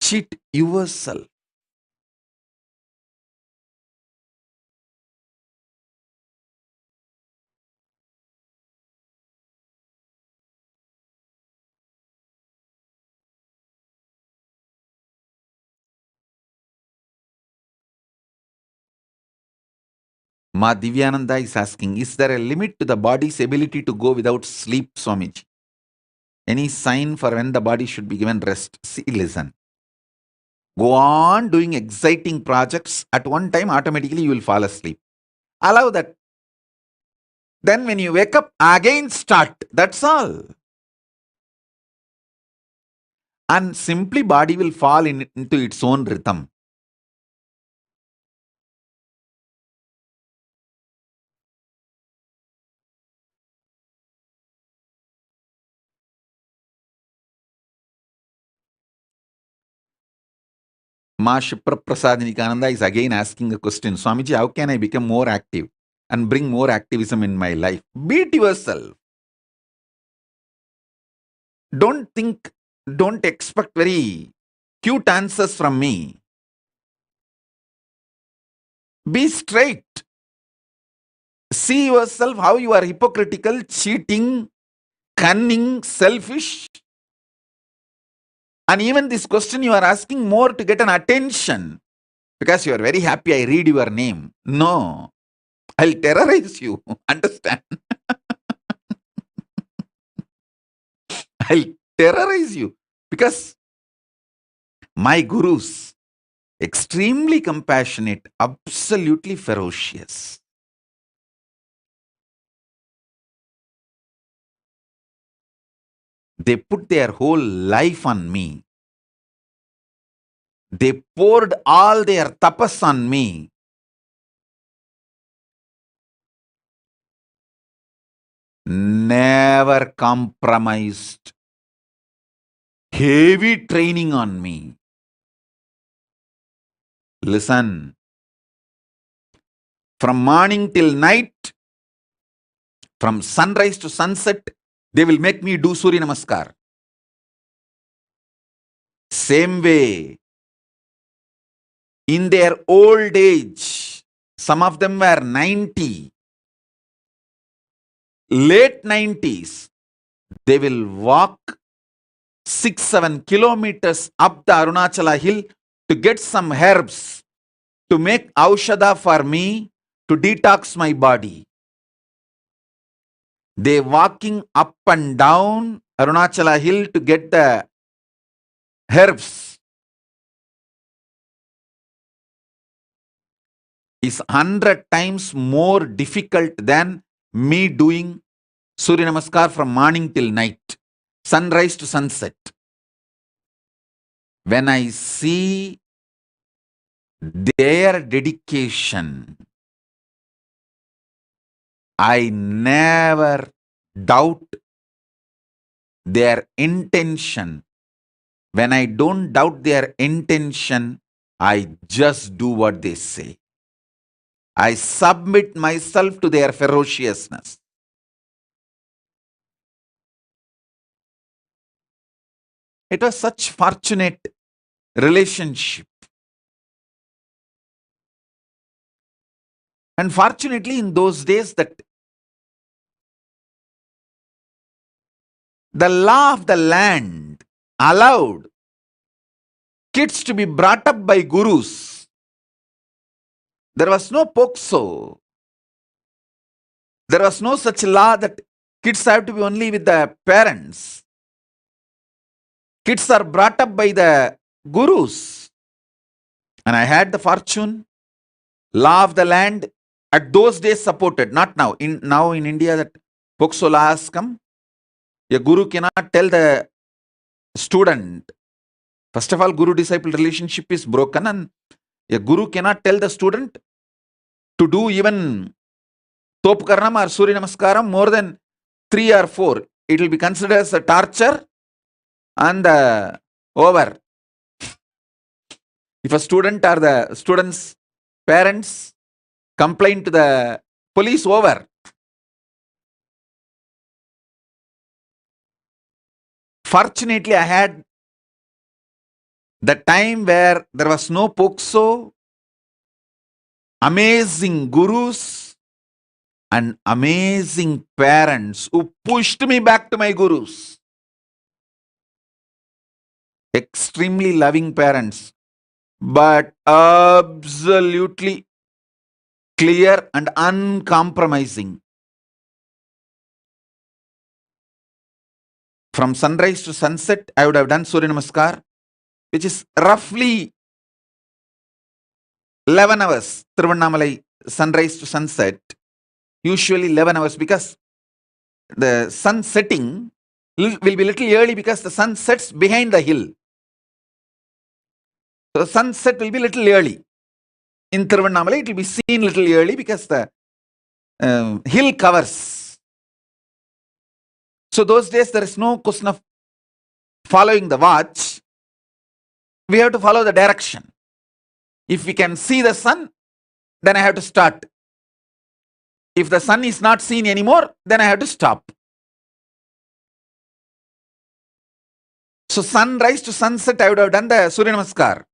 Cheat yourself. Ma Divyananda is asking, is there a limit to the body's ability to go without sleep, Swamiji? Any sign for when the body should be given rest? See, listen. Go on doing exciting projects. At one time, automatically you will fall asleep. Allow that. Then when you wake up, again start. That's all. And simply body will fall into its own rhythm. Ma Shipra Prasadini Kananda is again asking a question. Swamiji, how can I become more active and bring more activism in my life? Beat yourself. Don't expect very cute answers from me. Be straight. See yourself how you are hypocritical, cheating, cunning, selfish. And even this question you are asking more to get an attention. Because you are very happy I read your name. No. I'll terrorize you. Understand? I'll terrorize you. Because my gurus, extremely compassionate, absolutely ferocious. They put their whole life on me. They poured all their tapas on me. Never compromised. Heavy training on me. Listen. From morning till night, from sunrise to sunset, they will make me do Surya Namaskar. Same way, in their old age, some of them were 90, late 90s, they will walk 6-7 kilometers up the Arunachala hill to get some herbs to make aushadha for me to detox my body. They walking up and down Arunachala hill to get the herbs is 100 times more difficult than me doing Surya Namaskar from morning till night, sunrise to sunset. When I see their dedication, I never doubt their intention. When I don't doubt their intention, I just do what they say. I submit myself to their ferociousness. It was such fortunate relationship. And fortunately, in those days, that the law of the land allowed kids to be brought up by gurus. There was no POXO. There was no such law that kids have to be only with the parents. Kids are brought up by the gurus. And I had the fortune, law of the land at those days supported, not now. Now in India that POXO law has come. A guru cannot tell the student. First of all, guru-disciple relationship is broken, and a guru cannot tell the student to do even Topkaranam or Surya Namaskaram more than 3 or 4. It will be considered as a torture and over. If a student or the student's parents complain to the police, over. Fortunately, I had the time where there was no POXO, amazing gurus and amazing parents who pushed me back to my gurus. Extremely loving parents, but absolutely clear and uncompromising. From sunrise to sunset, I would have done Surya Namaskar, which is roughly 11 hours. Tiruvannamalai, sunrise to sunset, usually 11 hours, because the sun setting will be little early because the sun sets behind the hill. So the sunset will be little early. In Tiruvannamalai, it will be seen little early because the hill covers. So those days there is no question of following the watch. We have to follow the direction. If we can see the sun, then I have to start. If the sun is not seen anymore, then I have to stop. So sunrise to sunset, I would have done the Surya Namaskar.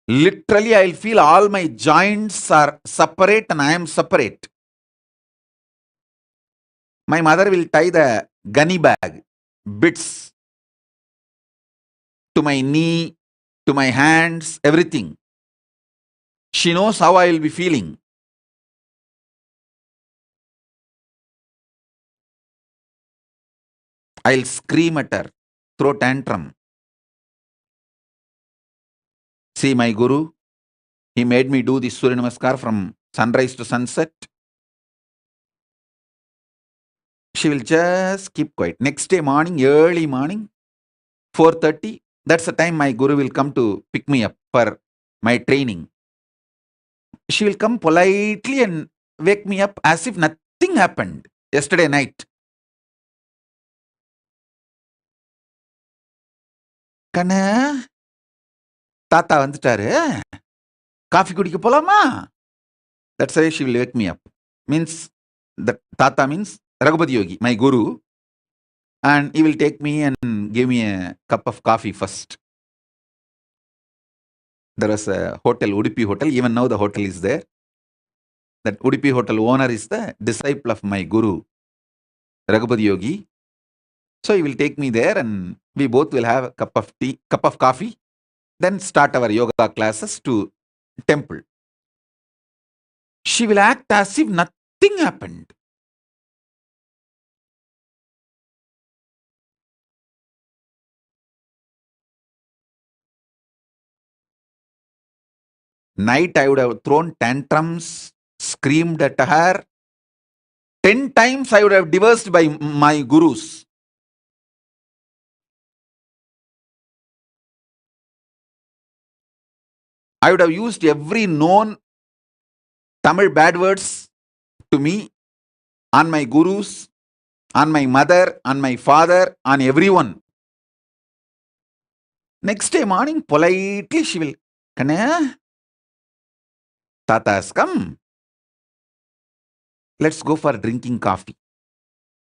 Literally, I will feel all my joints are separate and I am separate. My mother will tie the gunny bag, bits to my knee, to my hands, everything. She knows how I will be feeling. I'll scream at her, throw tantrum. See my guru, he made me do this Surya Namaskar from sunrise to sunset. She will just keep quiet. Next day morning, early morning, 4:30, that's the time my guru will come to pick me up for my training. She will come politely and wake me up as if nothing happened yesterday night. கண்ணு தாத்தா வந்துட்டாரு coffee குடிக்க போலாமா? That's why she will wake me up. Means that Tata means Raghupati Yogi, my guru, and he will take me and give me a cup of coffee first. There was a hotel, Udupi Hotel. Even now the hotel is there. That Udupi Hotel owner is the disciple of my guru, Raghupati Yogi. So he will take me there and we both will have a cup of coffee, then start our yoga classes to temple. She will act as if nothing happened. Night I would have thrown tantrums, screamed at her. 10 times I would have divorced by my gurus. I would have used every known Tamil bad words to me, on my gurus, on my mother, on my father, on everyone. Next day morning, politely she will, Kanna, Tata has come. Let's go for drinking coffee.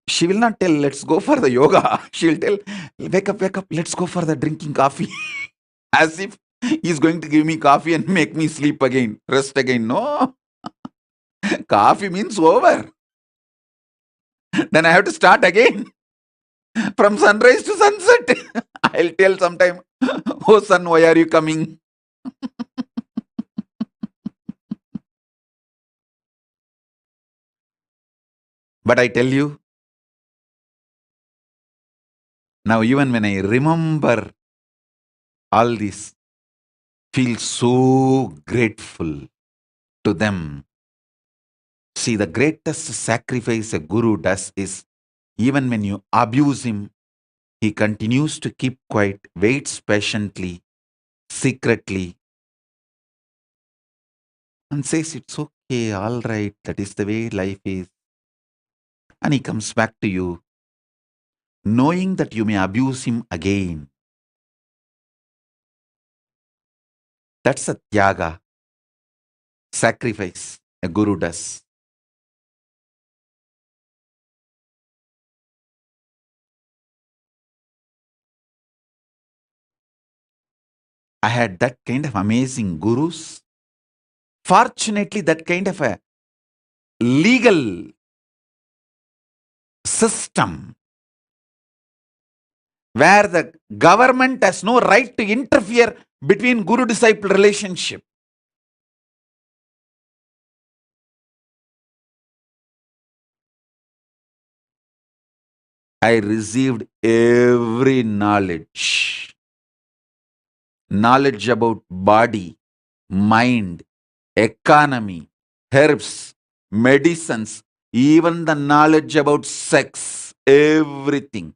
She will not tell, let's go for the yoga. She will tell, wake up, let's go for the drinking coffee. As if he's going to give me coffee and make me sleep again, rest again. No. Coffee means over. Then I have to start again. From sunrise to sunset. I'll tell sometime, oh son, why are you coming? But I tell you, now even when I remember all this, feel so grateful to them. See, the greatest sacrifice a guru does is, even when you abuse him, he continues to keep quiet, waits patiently, secretly, and says, it's okay, all right, that is the way life is. And he comes back to you, knowing that you may abuse him again. That's a tyaga, sacrifice a guru does. I had that kind of amazing gurus. Fortunately, that kind of a legal system where the government has no right to interfere between guru-disciple relationship. I received every knowledge. Knowledge about body, mind, economy, herbs, medicines, even the knowledge about sex, everything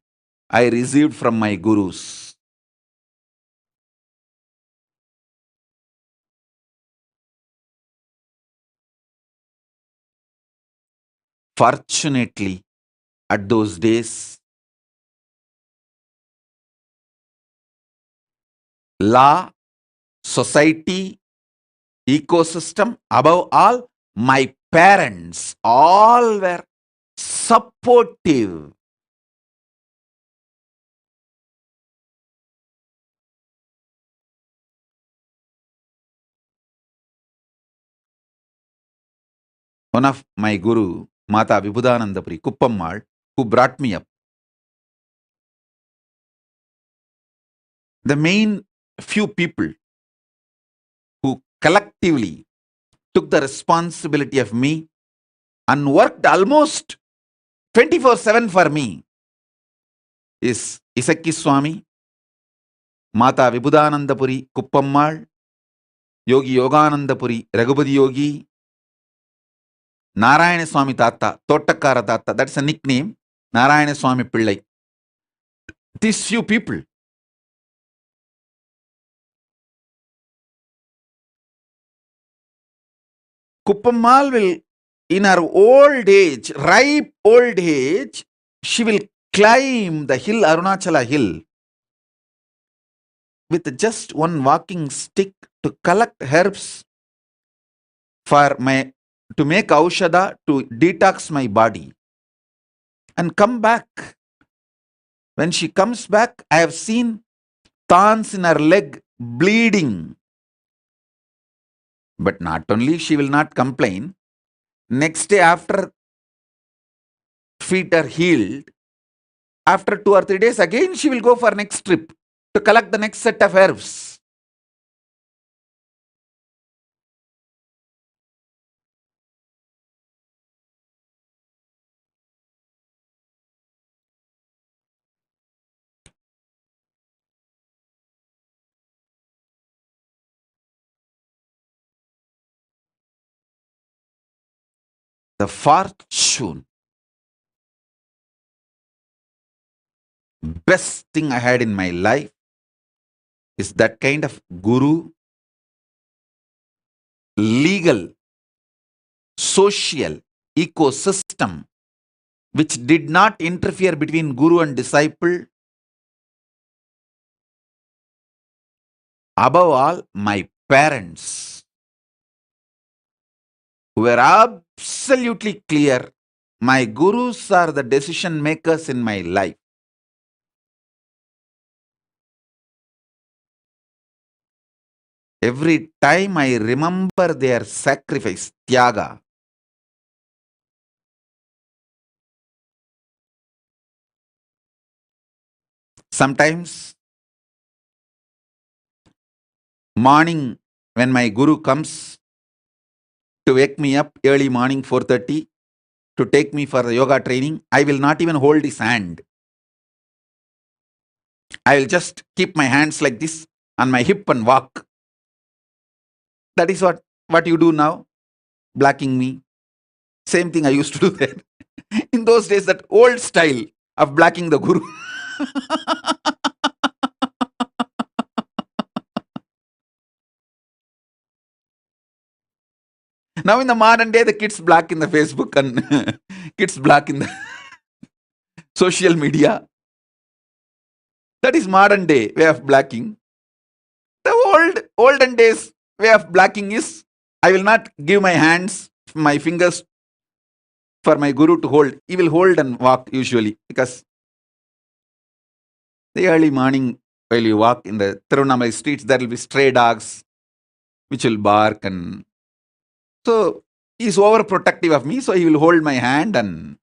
I received from my gurus. Fortunately, at those days, law, society, ecosystem, above all, my parents, all were supportive. One of my guru, Mata Vibhudanandapuri, Kuppammal, who brought me up. The main few people who collectively took the responsibility of me and worked almost 24/7 for me is Isakki Swami, Mata Vibhudanandapuri Kuppammal, Yogi Yoganandapuri Raghupati Yogi, Narayana Swami Tata, Tottakkara Tata, that's a nickname, Narayana Swami Pillai. These few people. Kuppammal will, in her old age, ripe old age, she will climb the hill, Arunachala hill, with just one walking stick to collect herbs to make aushadha, to detox my body, and come back. When she comes back, I have seen thorns in her leg bleeding. But not only she will not complain, next day after feet are healed, after 2 or 3 days again she will go for next trip to collect the next set of herbs. The fortune, best thing I had in my life is that kind of guru, legal, social ecosystem which did not interfere between guru and disciple. Above all, my parents were absolutely clear. My gurus are the decision makers in my life. Every time I remember their sacrifice, tyaga, sometimes morning when my guru comes to wake me up early morning 4:30 to take me for the yoga training, I will not even hold his hand. I will just keep my hands like this on my hip and walk. That is what you do now, blacking me. Same thing I used to do then. In those days, that old style of blacking the guru. Now in the modern day, the kids black in the Facebook and kids black in the social media. That is modern day way of blacking. The olden days way of blacking is, I will not give my hands, my fingers for my guru to hold. He will hold and walk usually, because the early morning while you walk in the Tirunamai streets, there will be stray dogs which will bark, and so he is overprotective of me, so he will hold my hand and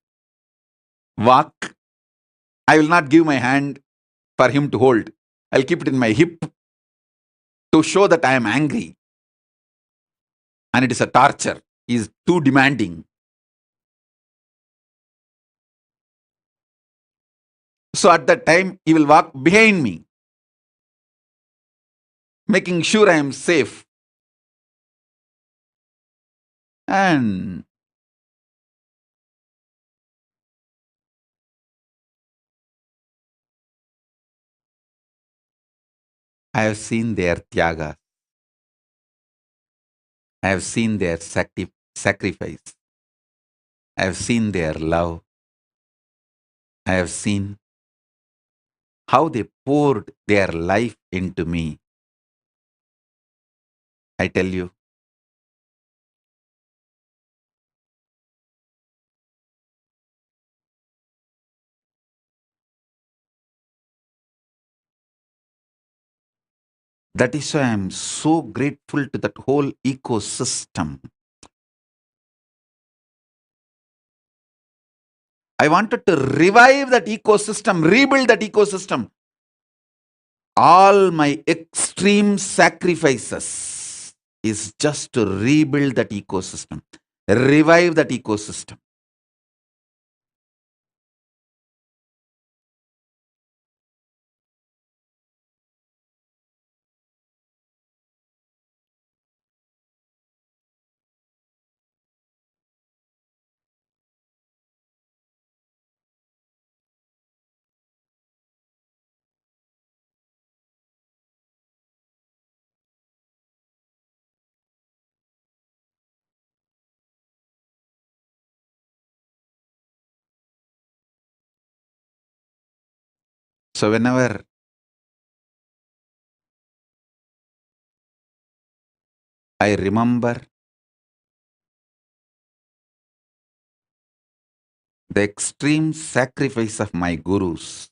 walk. I will not give my hand for him to hold. I'll keep it in my hip to show that I am angry. And it is a torture. He is too demanding. So at that time, he will walk behind me, making sure I am safe. And I have seen their tyaga. I have seen their sacrifice. I have seen their love. I have seen how they poured their life into me. I tell you, that is why I am so grateful to that whole ecosystem. I wanted to revive that ecosystem, rebuild that ecosystem. All my extreme sacrifices is just to rebuild that ecosystem, revive that ecosystem. So whenever I remember the extreme sacrifice of my gurus,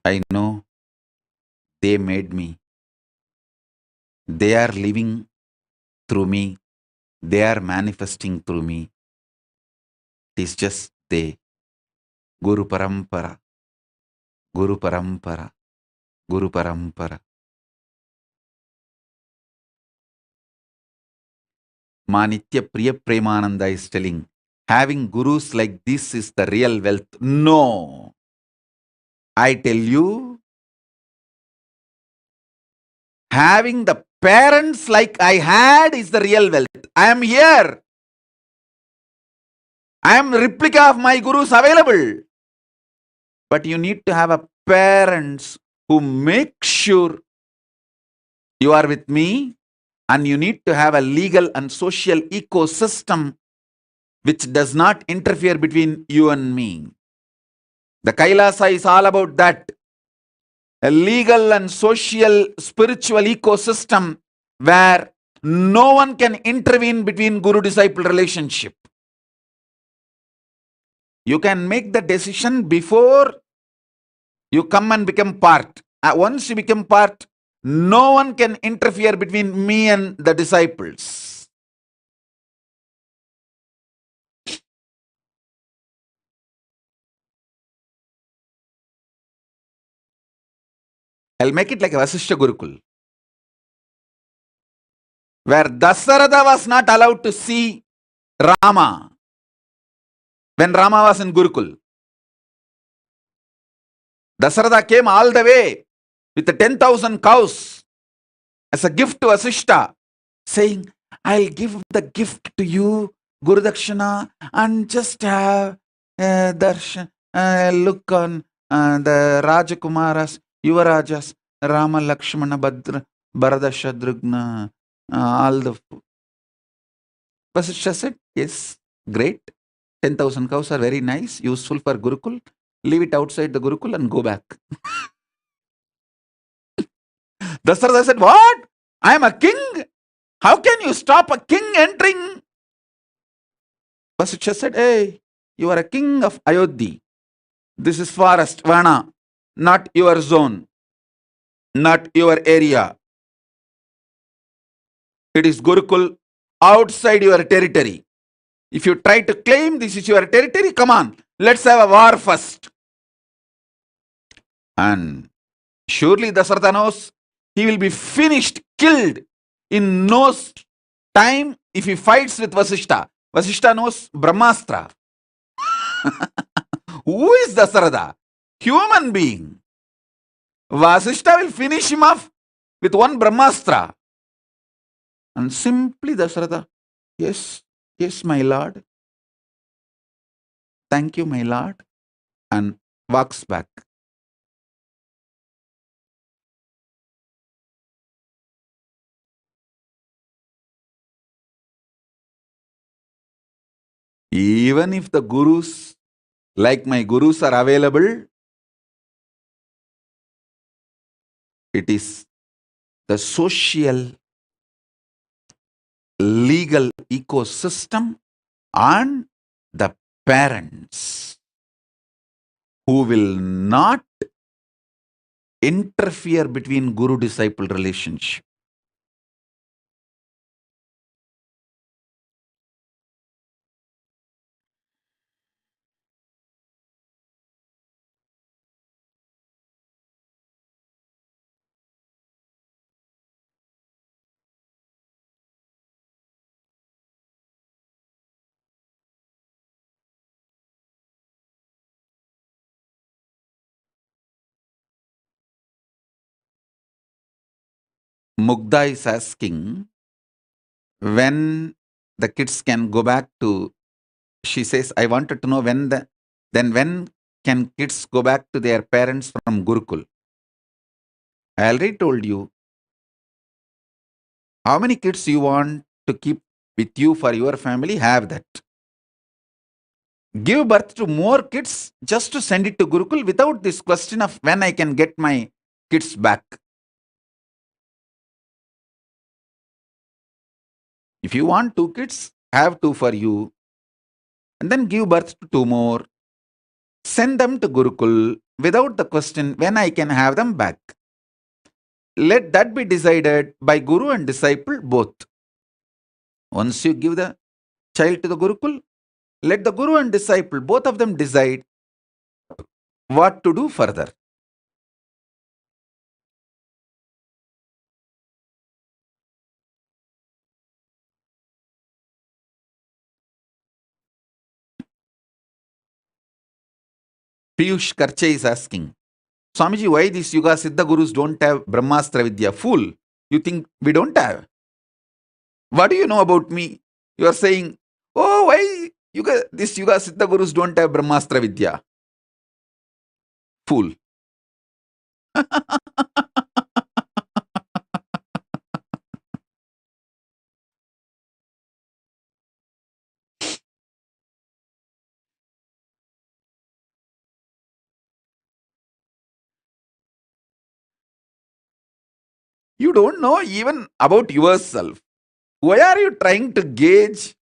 I know they made me. They are living through me. They are manifesting through me. It is just they. Guru Parampara, Guru Parampara, Guru Parampara. Manitya Priya Premananda is telling, having gurus like this is the real wealth. No. I tell you, having the parents like I had is the real wealth. I am here. I am replica of my gurus available. But you need to have a parents who make sure you are with me, and you need to have a legal and social ecosystem which does not interfere between you and me. The Kailasa is all about that. A legal and social spiritual ecosystem where no one can intervene between guru-disciple relationship. You can make the decision before you come and become part. Once you become part, no one can interfere between me and the disciples. I'll make it like a Vasishtha Gurukul, where Dasaratha was not allowed to see Rama when Rama was in Gurukul. Dasaratha came all the way with the 10,000 cows as a gift to Vasishtha, saying, I'll give the gift to you, Guru Dakshina, and just have darshan, look on the Rajakumaras, Yuvarajas, Rama, Lakshmana, Bhadra, Bharata, Shatrugna, all the. Vasishtha said, yes, great. 10,000 cows are very nice, useful for Gurukul. Leave it outside the Gurukul and go back. Dasaratha said, what? I am a king? How can you stop a king entering? Vasishtha said, hey, you are a king of Ayodhya. This is forest, Vana, not your zone, not your area. It is Gurukul outside your territory. If you try to claim this is your territory, come on, let's have a war first. And surely Dasaratha knows he will be finished, killed in no time if he fights with Vasishtha. Vasishtha knows Brahmastra. Who is Dasaratha? Human being. Vasishtha will finish him off with one Brahmastra. And simply Dasaratha, yes, yes, my lord. Thank you, my lord. And walks back. Even if the gurus, like my gurus, are available, it is the social legal ecosystem and the parents who will not interfere between guru-disciple relationship. Mugdha is asking when the kids can go back to, she says, I wanted to know when can kids go back to their parents from Gurukul? I already told you how many kids you want to keep with you for your family, have that. Give birth to more kids just to send it to Gurukul without this question of when I can get my kids back. If you want 2 kids, have 2 for you, and then give birth to 2 more. Send them to Gurukul without the question when I can have them back. Let that be decided by Guru and disciple both. Once you give the child to the Gurukul, let the Guru and disciple, both of them, decide what to do further. Piyush Karche is asking, Swamiji, why these Yuga Siddha Gurus don't have Brahmastra Vidya? Fool, you think we don't have? What do you know about me? You are saying, oh, why this Yuga Siddha Gurus don't have Brahmastra Vidya? Fool. You don't know even about yourself. Why are you trying to get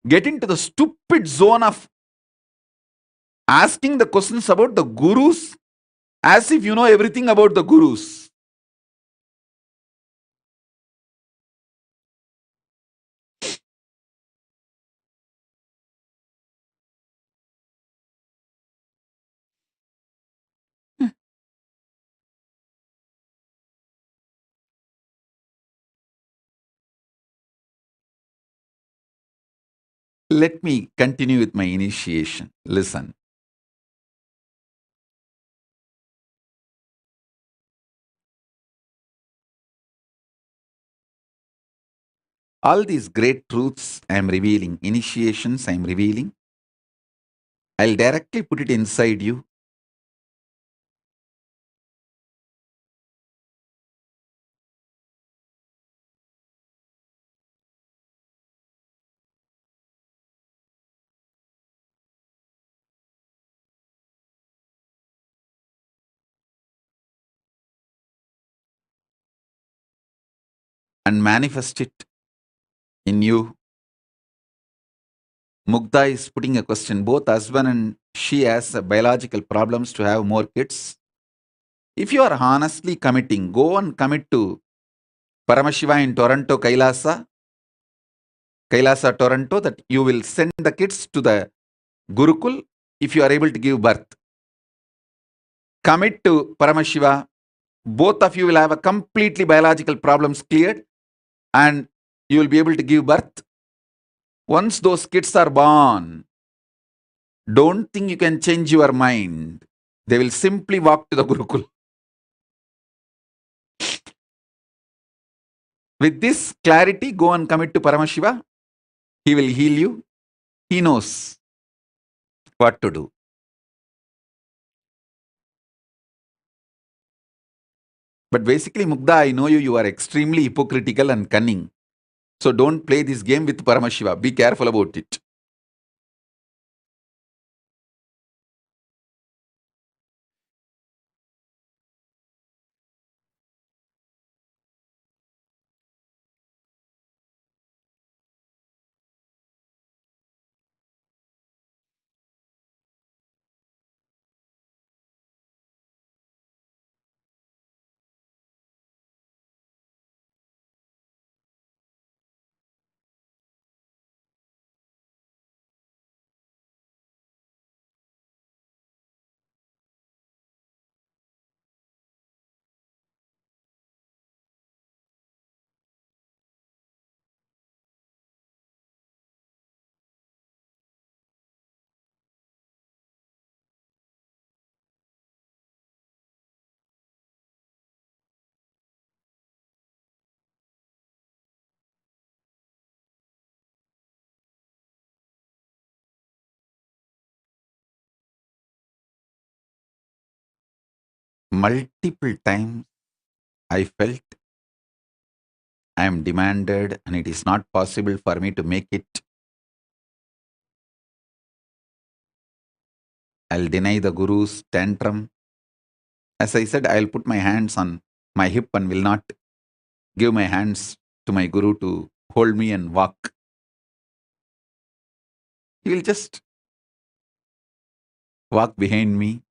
into the stupid zone of asking the questions about the gurus as if you know everything about the gurus? Let me continue with my initiation. Listen. All these great truths I am revealing, initiations I am revealing, I'll directly put it inside you. And manifest it in you. Mugdha is putting a question. Both husband and she has biological problems to have more kids. If you are honestly committing, go and commit to Paramashiva in Toronto, Kailasa, Toronto, that you will send the kids to the Gurukul if you are able to give birth. Commit to Paramashiva. Both of you will have a completely biological problems cleared and you will be able to give birth. Once those kids are born, don't think you can change your mind. They will simply walk to the Gurukul. With this clarity, go and commit to Paramashiva. He will heal you. He knows what to do. But basically, Mugdha, I know you, you are extremely hypocritical and cunning. So don't play this game with Paramashiva. Be careful about it. multiple times I felt I am demanded and it is not possible for me to make it. I'll deny the Guru's tantrum. As I said, I'll put my hands on my hip and will not give my hands to my Guru to hold me and walk. He will just walk behind me.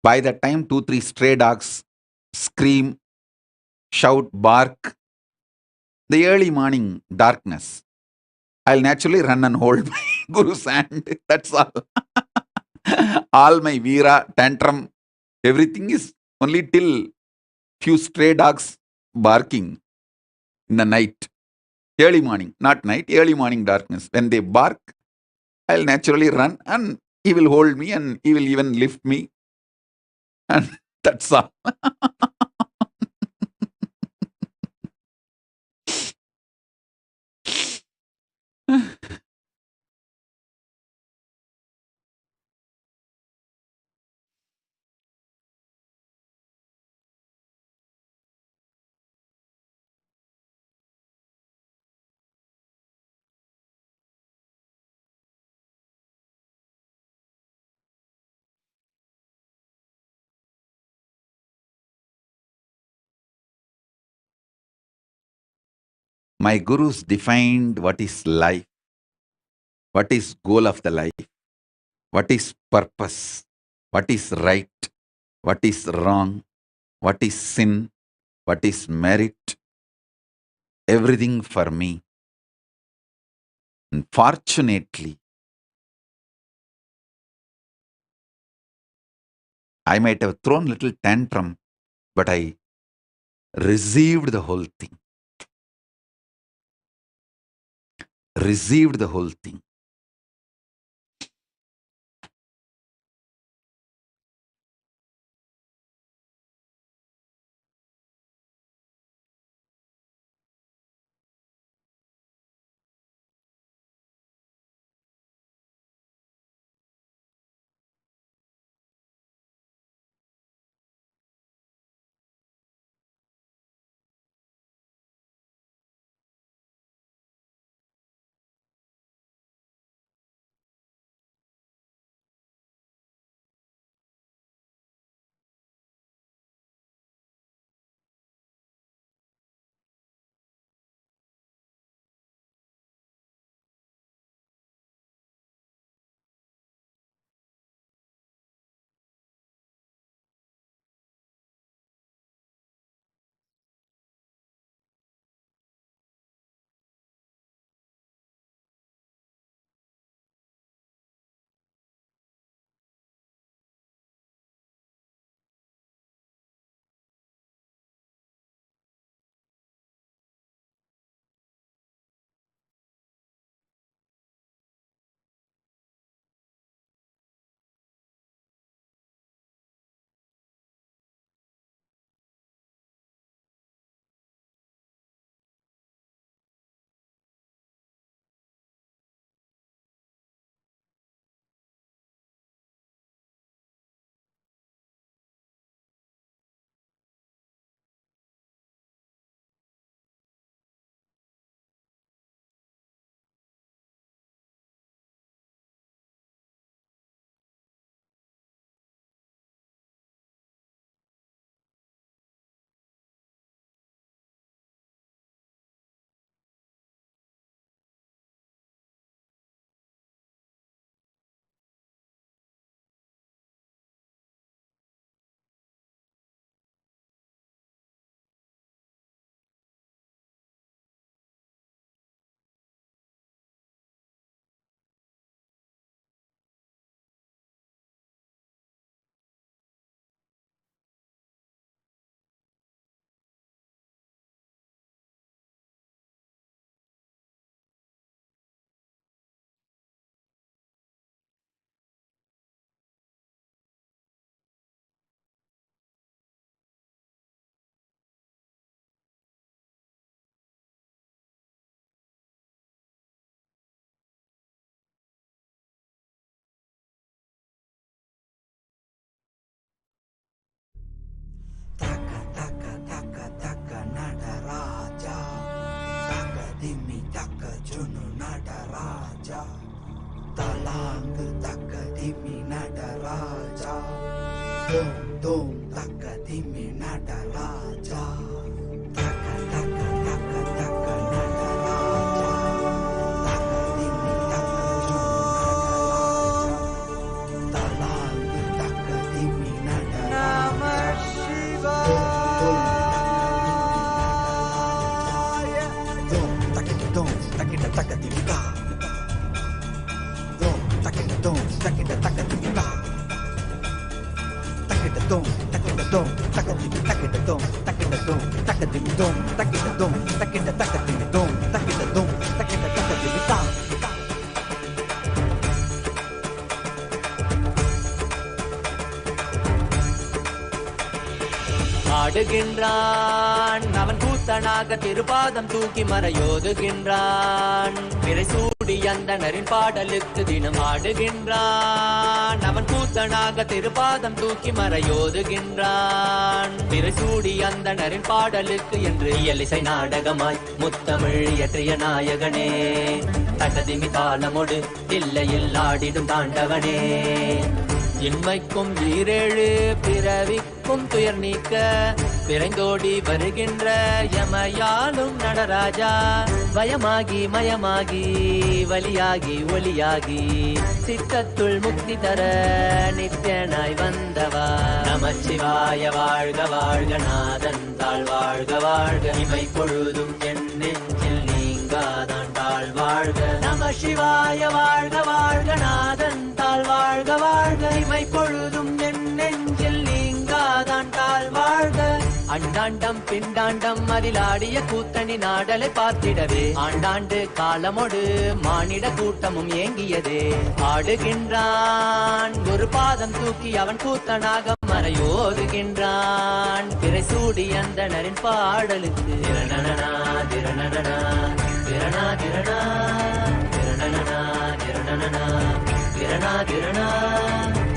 By that time, 2, 3 stray dogs scream, shout, bark. The early morning darkness. I'll naturally run and hold my Guru's hand. That's all. All my Veera, tantrum, everything is only till few stray dogs barking in the night. Early morning, not night, early morning darkness. When they bark, I'll naturally run and he will hold me and he will even lift me. And that's all. My gurus defined what is life, what is goal of the life, what is purpose, what is right, what is wrong, what is sin, what is merit, everything for me. And fortunately, I might have thrown little tantrum, but I received the whole thing. Received the whole thing. ஆடுகின்றான் அவன் கூத்தனாக திருப்பாதம் தூக்கி மறையோதுகின்றான் பிறைசூடி அந்தணரின் பாடலுக்கு தினம் ஆடுகின்றான் அவன் கூத்தனாக திருப்பாதம் தூக்கி மறையோதுகின்றான் பிறைசூடி அந்தணரின் பாடலுக்கு என்று இயலிசை நாடகமாய் முத்தமிழ் இயற்றிய நாயகனே தகதிமி தாளமொடு இல்லையில் ஆடிடும் தாண்டவனே இன்மைக்கும் ஈரேழு பிறவிக்கும் துயர் நீக்க பிறந்தோடி வருகின்ற யமயாலும் நடராஜா பயமாகி மயமாகி வலியாகி ஒலியாகி சித்தத்துள் முக்தி தர நித்யனாய் வந்தவா நமச்சிவாய வாழ்க வாழ்க நாதன் தாழ் வாழ்க வாழ்க இமை பொழுதும் என் நெஞ்சில் நீங்காதான் தாழ் வாழ்க நம சிவாய வாழ்க வாழ்க நாதன் தாழ் வாழ்க வாழ்க இமை பொழுதும் என் நெஞ்சில் நீங்காதான் தாழ் வாழ்க அண்டாண்டம் பிண்டாண்டம் அதிலாடிய கூத்தணி நாடலை பார்த்திடவே ஆண்டாண்டு காலமொடு மானிட கூட்டமும் ஏங்கியதே ஆடுகின்றான் ஒரு பாதம் தூக்கி அவன் கூத்தனாக மறையோதுகின்றான் பிறைசூடி அந்தணரின் பாடலுக்கு திரணனா திரணனா திரணா திரணா திரணனா திரணனா திரணா திரணா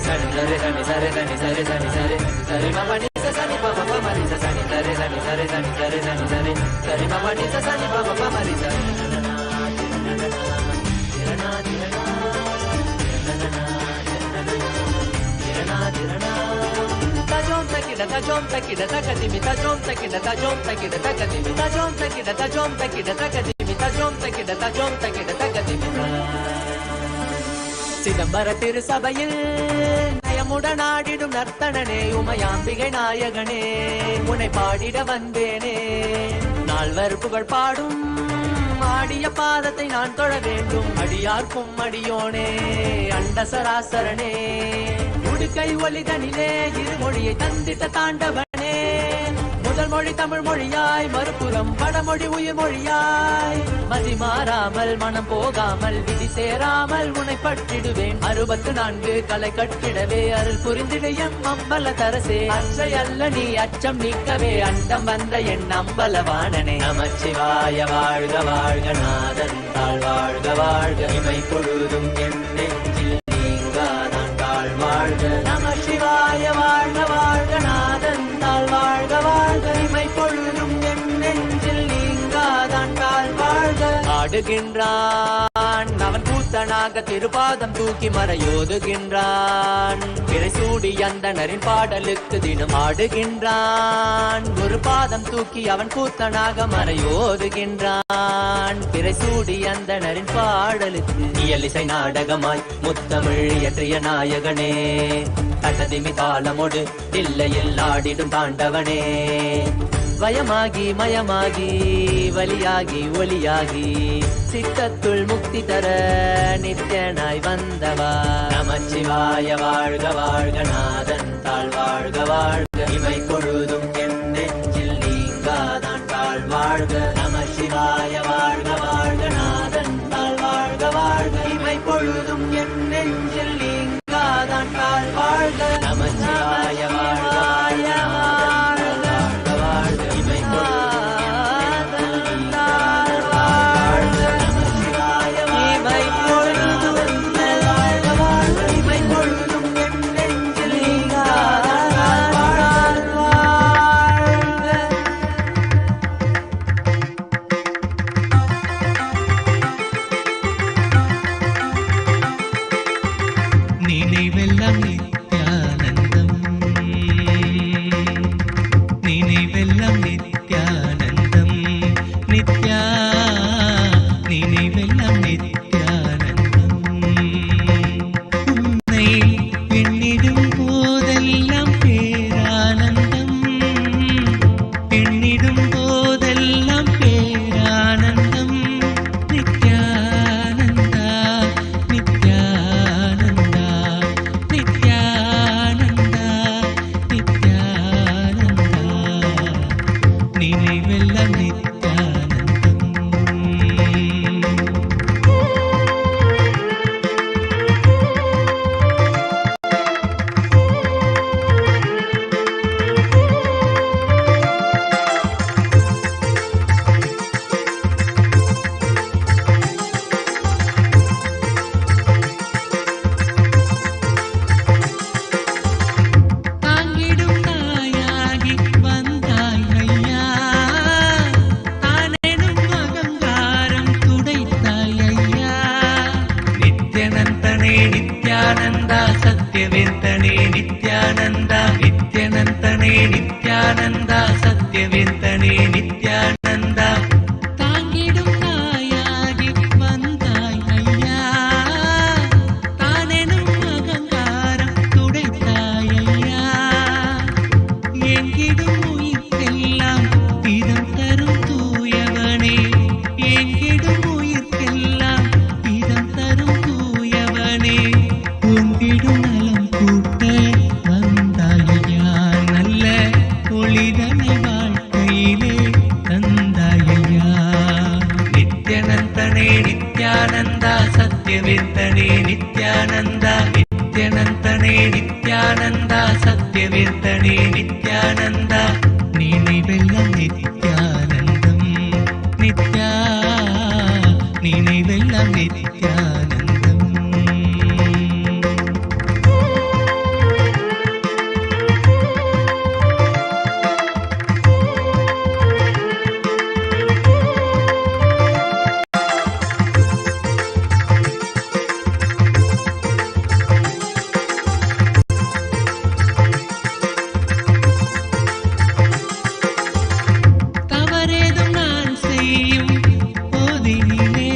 சரி சரி சரி சரி சரி சரி சரி சரி சரி மபனி சரி பப மரி சரி சரி சரி சரி சரி சரி சரி சரி சரி மபனி சரி பப மரி சரி திரணா திரணா திரணா திரணா tajom takida takadimi tajom takida takadimi tajom takida takadimi tajom takida takadimi சிதம்பர திரு சபையில் நயமுடன் ஆடிடும் நர்த்தனனே உமையாம்பிகை நாயகனே உன்னை பாடிட வந்தேனே நால்வர் புகழ் பாடும் ஆடிய பாதத்தை நான் தொழ வேண்டும் அடியார்க்கும் அடியோனே அண்ட சராசரனே உடுக்கை ஒலிதனிலே இருமொழியை தந்திட்ட தாண்டவனே முதல் மொழி தமிழ் மொழியாய் மறுபுறம் வடமொழி உயிர் மொழியாய் மதி மாறாமல் மனம் போகாமல் விதி சேராமல் உன்னை பற்றிடுவேன் 64 கலை கட்டிடவே அருள் புரிந்திடு எம் அம்பல தரசே அச்சை அல்ல நீ அச்சம் நீக்கவே அண்டம் வந்த என் அம்பலவாணனே நமச்சிவாய வாழ்க வாழ்க நாதன் தாழ் வாழ்க வாழ்க இமை பொழுதும் என் நெஞ்சில் நீங்காதான் தாழ் வாழ்க நமசிவாய வாழ்க வாழ்க நாதன் தாழ் வாழ்க வாழ்க இமை பொழுதும் என் நெஞ்சில் நீங்காதான் தாழ் வாழ்க ஆடுகின்றான் அவன் கூத்தனாக திருப்பாதம் தூக்கி மறையோதுகின்றான் பிறைசூடி அந்தணரின் பாடலுக்கு தினம் ஆடுகின்றான் ஒரு பாதம் தூக்கி அவன் கூத்தனாக மறையோதுகின்றான் பிறைசூடி அந்தணரின் பாடலுக்கு இயலிசை நாடகமாய் முத்தமிழ் இயற்றிய நாயகனே தகதிமி தாளமொடு இல்லையில் ஆடிடும் தாண்டவனே பயமாகி மயமாகி வலியாகி ஒலியாகி சித்தத்துள் முக்தி தர நித்யனாய் வந்தவா நமச்சிவாய வாழ்க வாழ்க நாதன் தாழ் வாழ்க வாழ்க இமை பொழுதும் என் நெஞ்சில் நீங்காதான் தாழ் வாழ்க நமசிவாய வாழ்க வாழ்க நாதன் தாழ் வாழ்க வாழ்க இமை பொழுதும் என் நெஞ்சில் நீங்காதான் தாழ் வாழ்க நமசிவாய வாழ்க நினைவெல்லாம் நித்யானந்தம் ನಿತ್ಯಾನಂದ ಸತ್ಯವೇಂತನೇ ನಿತ್ಯಾನಂದ ನಿತ್ಯನಂತನೇ ನಿತ್ಯಾನಂದ ಸತ್ಯವೇಂತನೇ ನಿತ್ಯಾನಂದ தாங்கிடும் தாயாகி வந்தாய் ஐயா தானெனும் அகங்காரம் துடைத்தாய் ஐயா எங்கிடும் உயிர்க்கெல்லாம் இதம் தரும் தூயவனே எங்கிடும் உயிர்க்கெல்லாம் இதம் தரும் தூயவனே உங்கிடும் நலம் கூட்ட வந்தாய் ஐயா நல்ல ஒளிதனை வாழ்க்கையிலே தந்தாயா நித்யனந்தனே நித்யானந்த சத்யவேந்தனே நித்யானந்த நித்யனந்தனே நித்யானந்த சத்யவேந்தனே நித்யானந்த நினைவெல்லாம் நித்யானந்தம் நித்யா நினைவெல்லாம் நித்யானந்தம் தவறேதும் நான் செய்யும் போதினிலே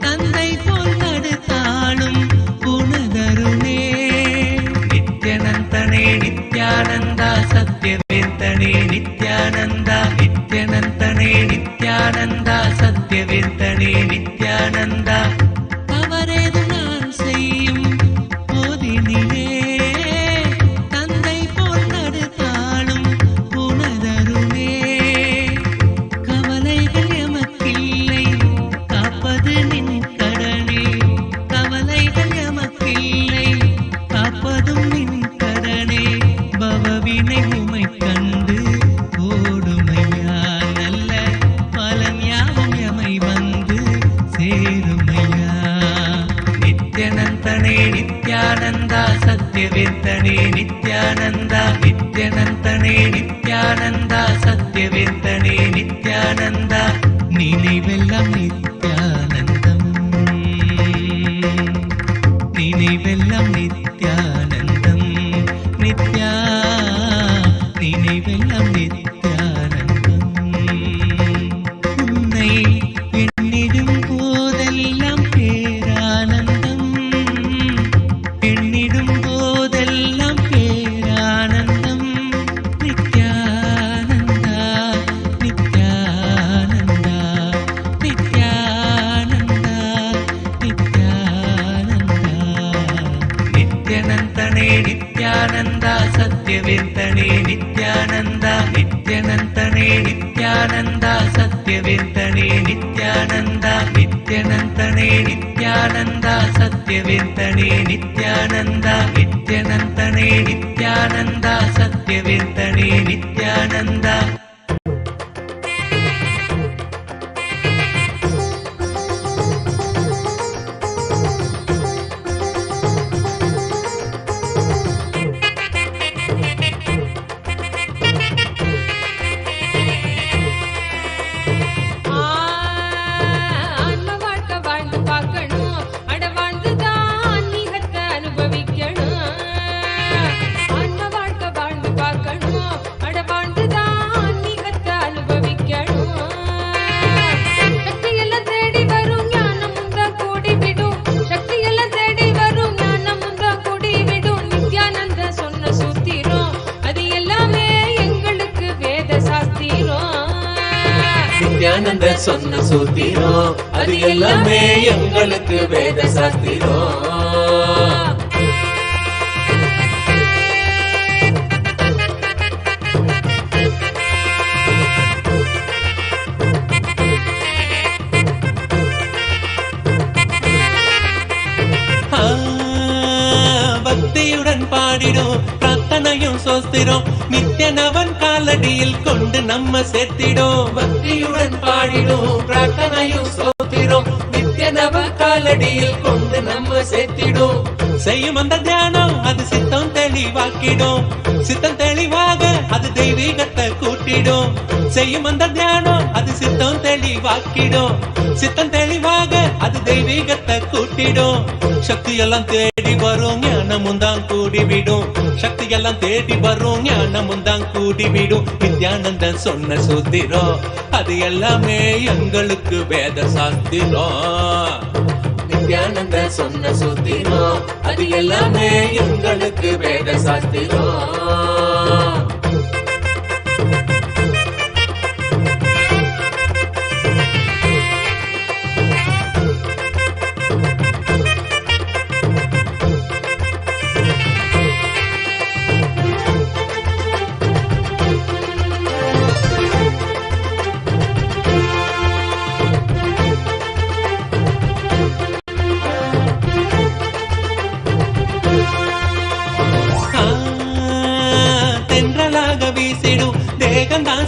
தந்தை போல் தடுத்தாலும் குணதருணே நித்யனந்தனே நித்யானந்த சத்யவேந்தனே நித்யானந்த நித்யனந்தனே நித்யானந்த சத்யவேந்தனே நித்யானந்த தவறேதும் நான் செய்யும் போதினிலே தந்தை போல் தடுத்தாலும் குணதருணே கவலைகள் எமக்கில்லை காப்பது நின் கடனே கவலைகள் எமக்கில்லை காப்பதும் நின் கடனே பவவினை உமை கண்டு ஓடுமையா நல்ல பலன் யாவும் எமை வந்து சேருமையா நித்யனந்தனே நித்யானந்த சத்யவேந்தனே நித்யானந்த நித்யனந்தனே நித்யானந்த சத்யவேந்தனே நித்யானந்த நினைவெல்லாம் நித்யானந்தம் நினைவெல்லாம் நித்யானந்தம் நித்யா நினைவெல்லாம் நித்யானந்தம் உன்னை எண்ணிடும் போதெல்லாம் பேரானந்தம் எண்ணிடும் போதெல்லாம் பேரானந்தம் நித்யானந்தா நித்யானந்தா நித்யானந்தா நித்யானந்தா நித்யனந்தனே நித்யானந்த சத்யவேந்தனே நித்யானந்த நித்யனந்தனே நித்யானந்த சத்யவேந்தனே நித்யானந்த நித்யனந்தனே நித்யானந்த சத்யவேந்தனே நித்யானந்த நித்யனந்தனே நித்யானந்த சத்யவேந்தனே நித்யானந்த ஆன்ம வாழ்க்கை வாழ்ந்து பார்க்கணும் அட வாழ்ந்துதான் ஆன்மீகத்தை அனுபவிக்கணும் ஆன்ம வாழ்க்கை வாழ்ந்து பார்க்கணும் அட வாழ்ந்துதான் ஆன்மீகத்தை அனுபவிக்கணும் சக்தியெல்லாம் தேடி வரும் ஞானம் முந்த கூடி விடும் சக்தியெல்லாம் தேடி வரும் ஞானம் முந்த கூடி விடும் நித்யானந்த சொன்ன சூத்திரம் அது எல்லாமே எங்களுக்கு வேத சாஸ்திரம் நித்யானந்த சொன்ன சூத்திரம் அது எல்லாமே எங்களுக்கு வேத சாஸ்திரம் பக்தியுடன் பாடிடும் பிரார்த்தனையும் சோஸ்திரம் நித்யனவன் காலடியில் கொண்டு நம்ம சேர்த்திடும் பக்தியுடன் பாடிடும் பிரார்த்தனையும் சோஸ்திரம் நித்யனவன் காலடியில் கொண்டு நம்ம சேர்த்திடும் செய்யும் அந்த தியானம் அது சித்தம் தெளிவாக்கிடும். சித்தம் தெளிவாக அது தெய்வீகத்தை கூட்டிடும். செய்யும் அந்த தியானம் அது சித்தம் தெளிவாக்கிடும். சித்தம் தெளிவாக அது தெய்வீகத்தை கூட்டிடும். சக்தி எல்லாம் தேடி வரும் ஞானமும் தான் கூடிவிடும். சக்தி எல்லாம் தேடி வரும் ஞானமும் தான் கூடிவிடும். நித்யானந்தன் சொன்ன சூத்திரம் அது எல்லாமே எங்களுக்கு வேத சாஸ்திரம். நித்யானந்த சொன்ன சூத்திரம் அது எல்லாமே எங்களுக்கு வேத சாஸ்திரம்.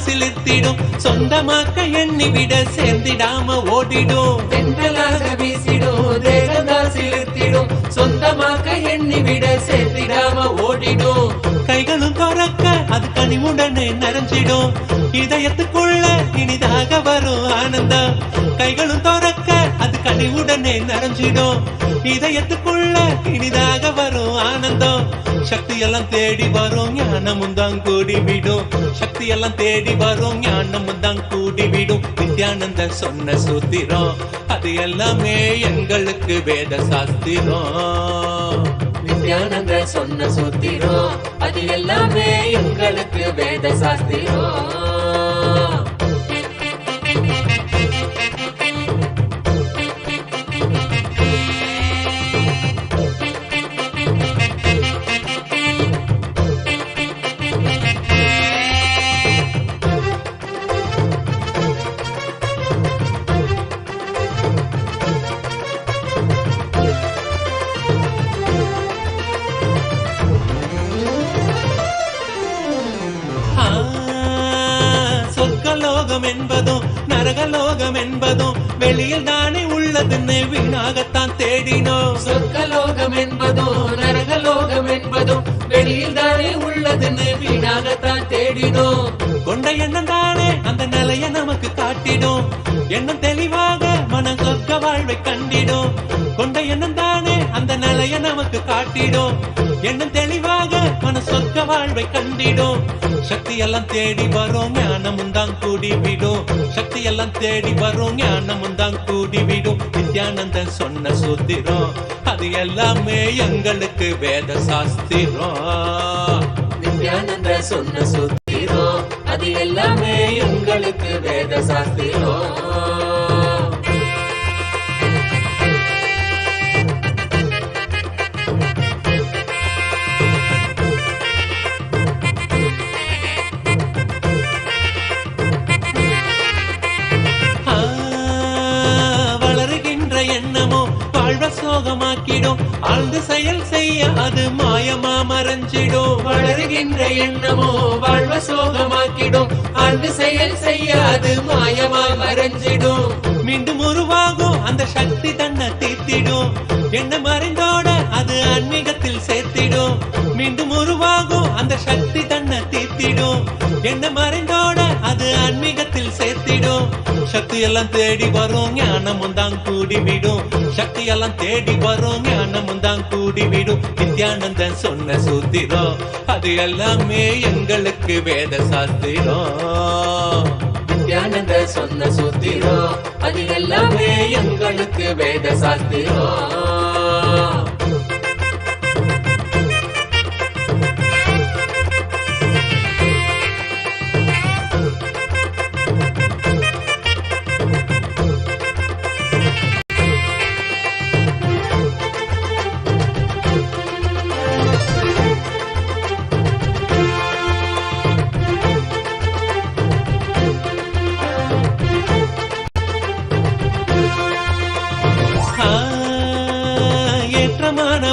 சிலிர்த்திடும் சொந்தமாக்க எண்ணி விட சேர்ந்திடாம ஓடிடும். தென்றலாக வீசிடும் தேகந்தா சிலிர்த்திடும் சொந்தமாக்க எண்ணி விட சேர்ந்திடாம ஓடிடும். கைகளும் துறக்க அது கனிவுடனே நிறைஞ்சிடும். இதயத்துக்குள்ள இனிதாக வரும் ஆனந்தம். கைகளும் துறக்க அது கனிவுடனே நிறைஞ்சிடும். இதயத்துக்குள்ள இனிதாக வரும் ஆனந்தம். சக்தி எல்லாம் தேடி வரும் ஞானமும் தான் கூடிவிடும். சக்தி எல்லாம் தேடி வரும் ஞானமும் தான் கூடிவிடும். நித்யானந்த சொன்ன சூத்திரம் அது எல்லாமே எங்களுக்கு வேத சாஸ்திரம். நித்யானந்த சொன்ன சூத்திரம் அது எல்லாமே எங்களுக்கு வேத சாஸ்திரம். என்பதும் நரகலோகம் என்பதும் வெளியில் தானே உள்ளதுன்னு வீணாகத்தான் தேடினோம். சொர்க்கலோகம் என்பதும் நரகலோகம் என்பதும் வெளியில் தானே உள்ளதுன்னு வீணாகத்தான் தேடினோம். கொண்ட எண்ணம் தானே அந்த நிலைய நமக்கு காட்டிடும். எண்ணம் தெளிவாக மனம் சொர்க்க வாழ்வை கண்டிடும். கொண்ட எண்ணம் தானே அந்த நிலைய நமக்கு காட்டிடும். எண்ணம் தெளிவாக மன சொர்க்க வாழ்வை கண்டிடும். சக்தி எல்லாம் தேடி வரும் ஞானமும் தான் கூடிவிடும். சக்தி எல்லாம் தேடி வரும் ஞானமும் தான் கூடிவிடும். நித்யானந்தன் சொன்ன சூத்திரம் அது எல்லாமே எங்களுக்கு வேத சாஸ்திரம். நித்யானந்த சொன்ன சூத்திரம் அது எல்லாமே எங்களுக்கு வேத சாஸ்திரம். சோகமாக்கிடும் ஆழ்ந்து செயல் செய்ய அது மாயமா மறைஞ்சிடும். வளருகின்ற எண்ணமோ வாழ்வ சோகமாக்கிடும். ஆழ்ந்து செயல் செய்ய அது மாயமா மறைஞ்சிடும். மீண்டும் உருவாகும் அந்த சக்தி தன்னை தீர்த்திடும். என்ன மறைந்தோட அது ஆன்மீகத்தில் சேர்த்திடும். மீண்டும் உருவாகும் அந்த சக்தி தன்னை தீர்த்திடும். என்ன மறைந்தோட அது ஆன்மீகத்தில் சேர்த்திடும். சக்தி எல்லாம் தேடி வரும் ஞானமும் தான் கூடிவிடும். சக்தி எல்லாம் தேடி வரும் ஞானமும் தான் கூடிவிடும். நித்யானந்தன் சொன்ன சூத்திரம் அது எல்லாமே எங்களுக்கு வேத சாஸ்திரம். நித்யானந்த சொன்ன சூத்திரம் அது எல்லாமே எங்களுக்கு வேத சாஸ்திரம்.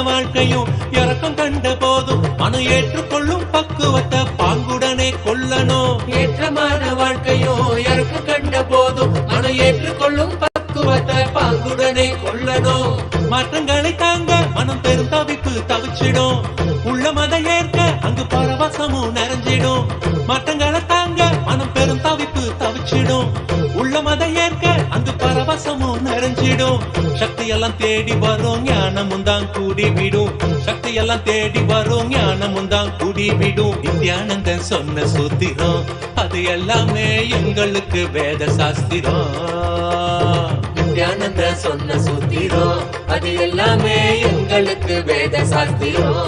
வாழ்க்கையும் இறக்கம் கண்ட போதும் மனம் ஏற்றுக்கொள்ளும் பக்குவத்தை பாங்குடனே கொள்ளணும். ஏற்றமான வாழ்க்கையும் இறக்கம் கண்ட போதும் மனம் ஏற்றுக்கொள்ளும் பக்குவத்தை பாங்குடனே கொள்ளணும். மாற்றங்களை தாங்க மனம் பெரும் தவிப்பு தவிப்பு தவிச்சிடும். உள்ளமதை ஏற்க அங்கு பரவசமும் நிறைஞ்சிடும். மற்றங்களை தாங்க மனம் பெரும் தவிப்பு தவிச்சிடும். உள்ளமதை ஏற்க அங்கு பரவசமும் நிறைஞ்சிடும். சக்தி எல்லாம் தேடி வரும் ஞானமும் தான் கூடி விடும். சக்தி எல்லாம் தேடி வரும் ஞானமும் தான் கூடி விடும். நித்யானந்தன் சொன்ன சூத்திரம் அது எல்லாமே எங்களுக்கு வேத சாஸ்திரம். நித்யானந்த சொன்ன சூத்திரம் அது எல்லாமே எங்களுக்கு வேத சாஸ்திரம்.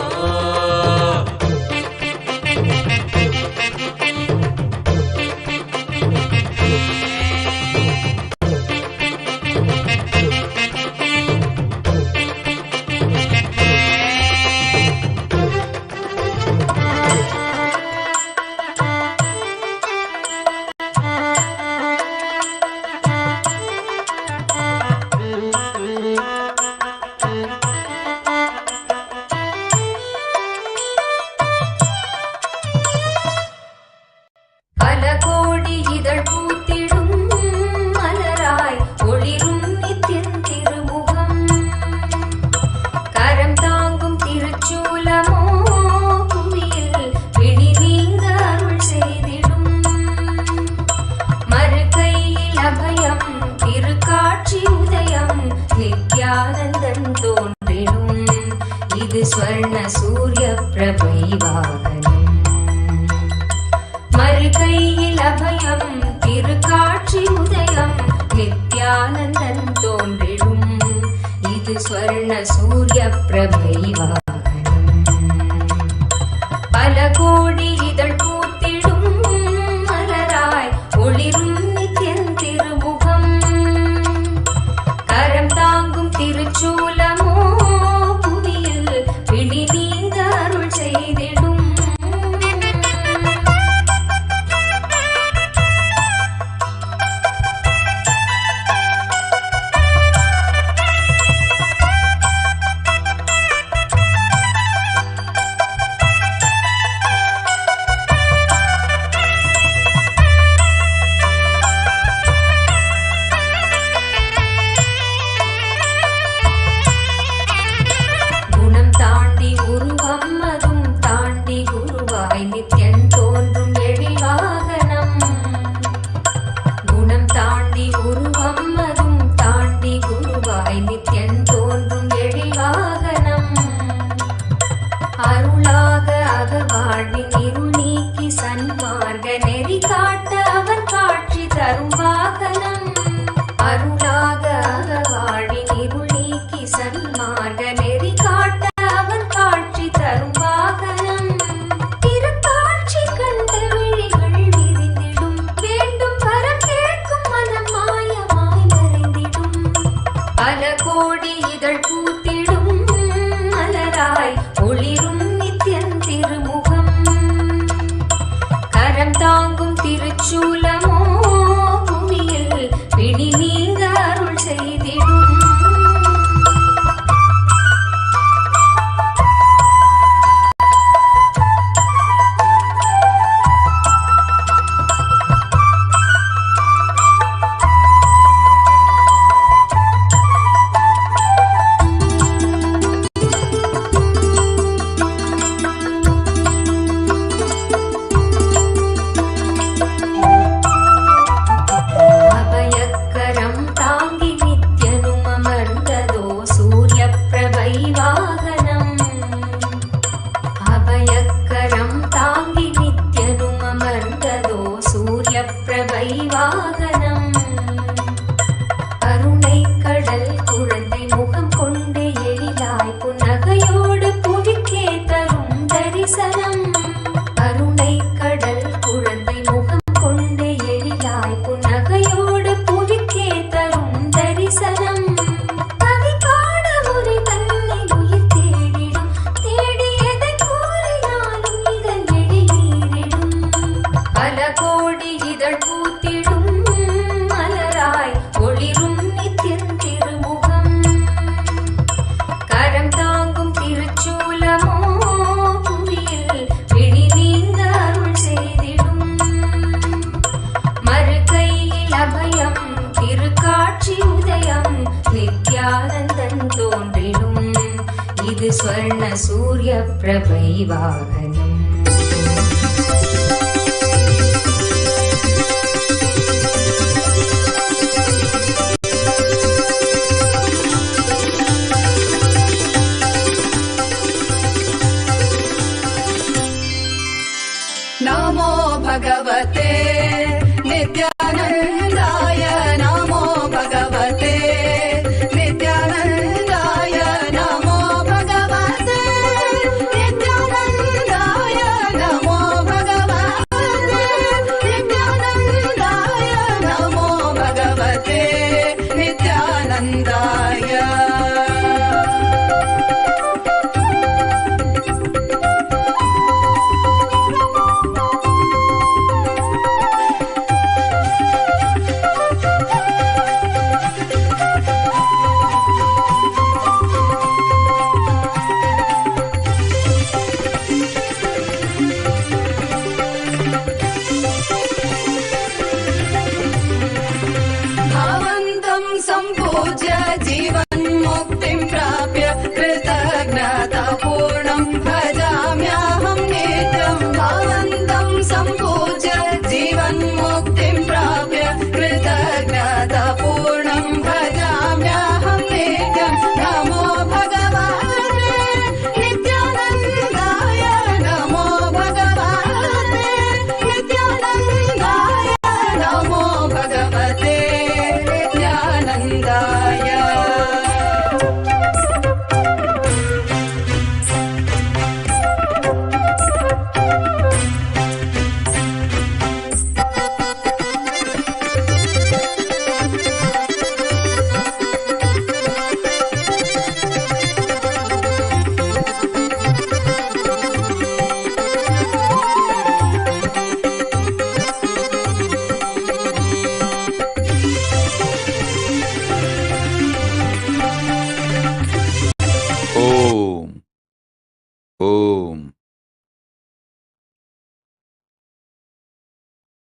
ஸ்வர்ண சூரிய பிரபை வாகனம் மறுகையில் அபயம் திருக்காட்சி உதயம் நித்யானந்தன் தோன்றிடும். இது ஸ்வர்ண சூரிய பிரபை வாகனம். பல கோடி இதழ் பூத்திடும் மலராய் ஒளிரும் நித்யன் திருமுகம். கரம் தாங்கும் திருச்சூலமோ ஒளிரும் நித்யன் திருமுகம். सूर्यप्रभैवाहनम् नमो भगवते नित्यानन्दाय नमो भगवते नित्यानन्दाय नमो भगवते नित्यानन्दाय नमो भगवते नित्यानन्दाय नमो भगवते नित्यानन्दाय भवन्तं सम्पूज्य जीवन्मुक्तिं प्राप्य कृतज्ञतापूर्णं भजाम्यहं नित्यं भवन्तं सम्पूज्य जीवन्मुक्तिं प्राप्य कृतज्ञतापूर्णं भजाम्यहं नित्यं नमो भगवते नित्यानन्दाय नमो भगवते नित्यानन्दाय नमो भगवते नित्यानन्दाय Om. Om.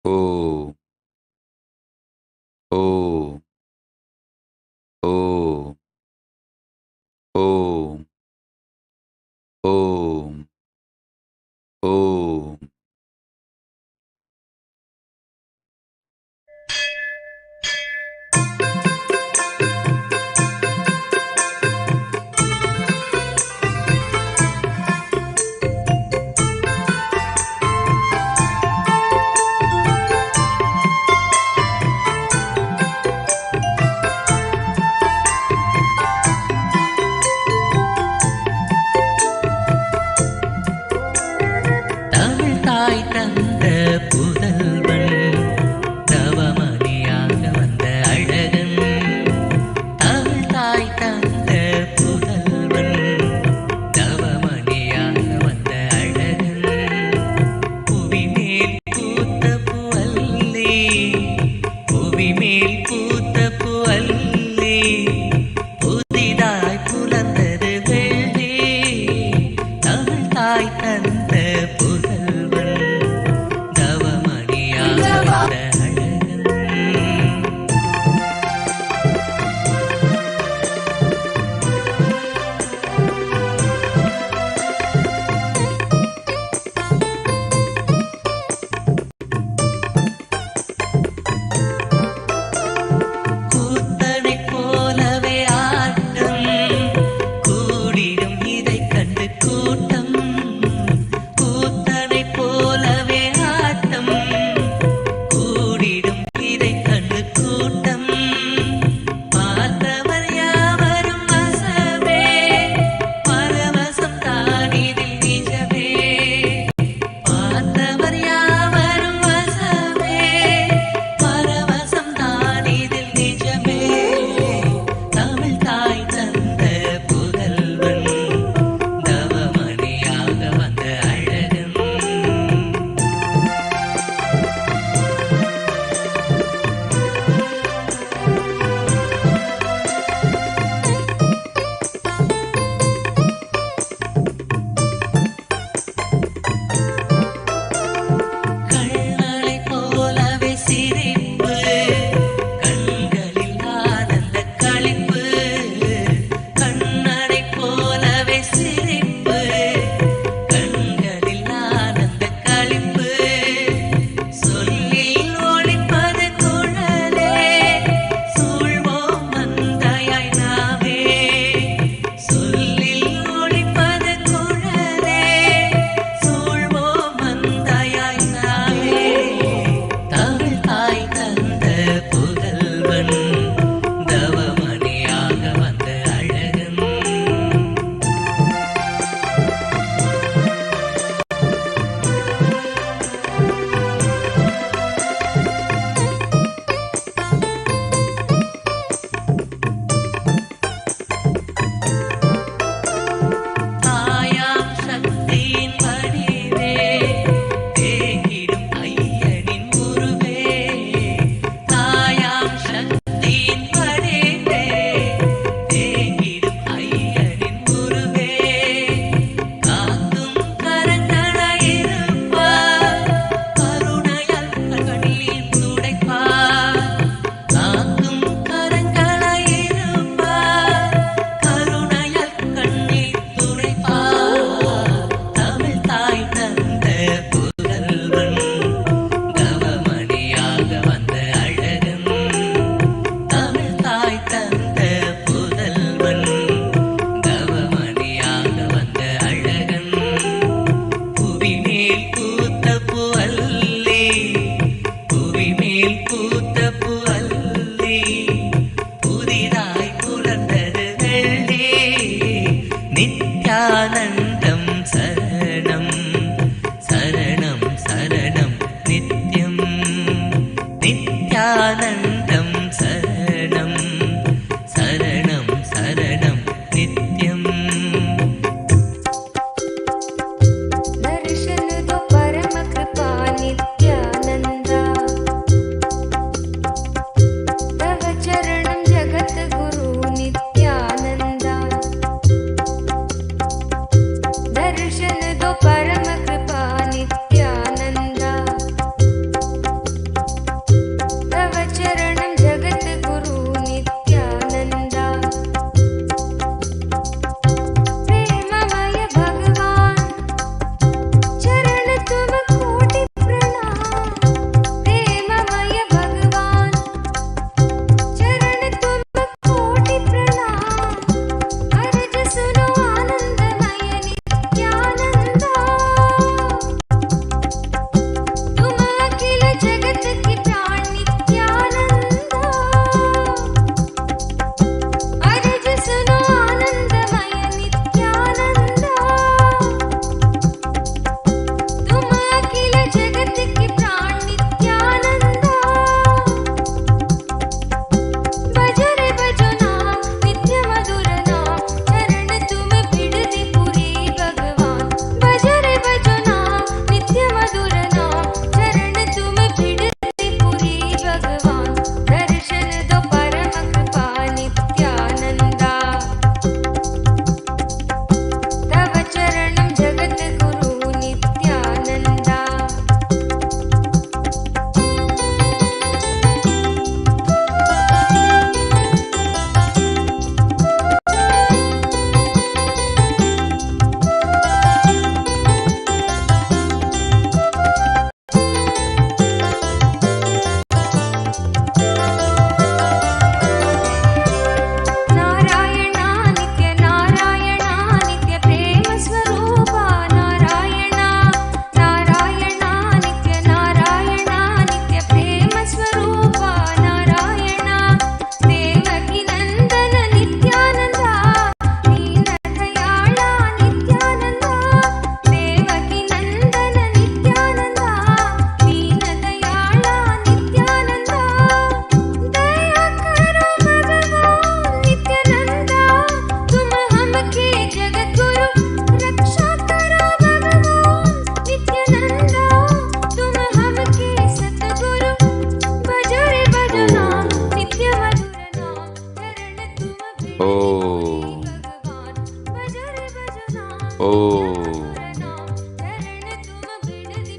Om. Om. Om. Om. Om. Om.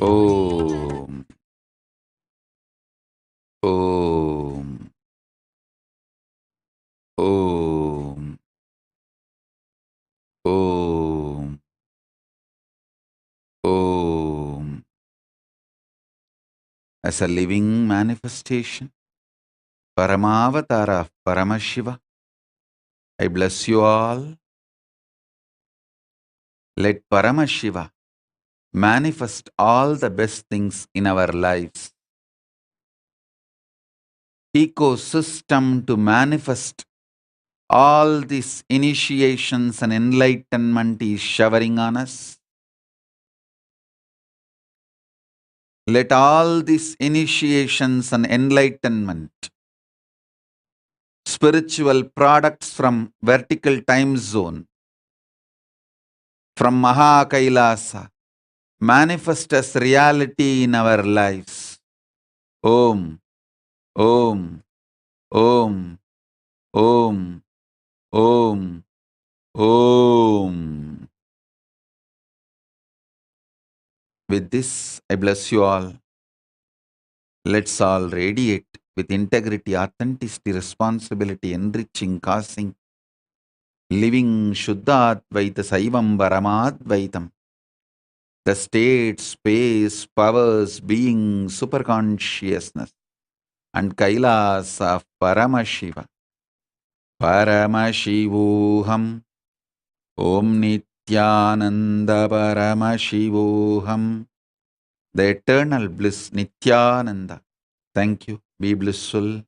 Om. Om. Om. Om. Om. As a living manifestation, Paramavatara of Paramashiva, I bless you all. Let Paramashiva manifest all the best things in our lives. Ecosystem to manifest all these initiations and enlightenment is showering on us. Let all these initiations and enlightenment, spiritual products from vertical time zone, from Maha Kailasa, manifest as reality in our lives. Om, Om, Om, Om, Om, Om. With this, I bless you all. Let's all radiate with integrity, authenticity, responsibility, enriching, causing, living Shuddha-Advaita Saivam Paramadvaitam. The state, space, powers, being, superconsciousness, and Kailas of Paramashiva. Paramashivoham. Om Nithyananda Paramashivoham. The eternal bliss Nithyananda. Thank you. Be blissful.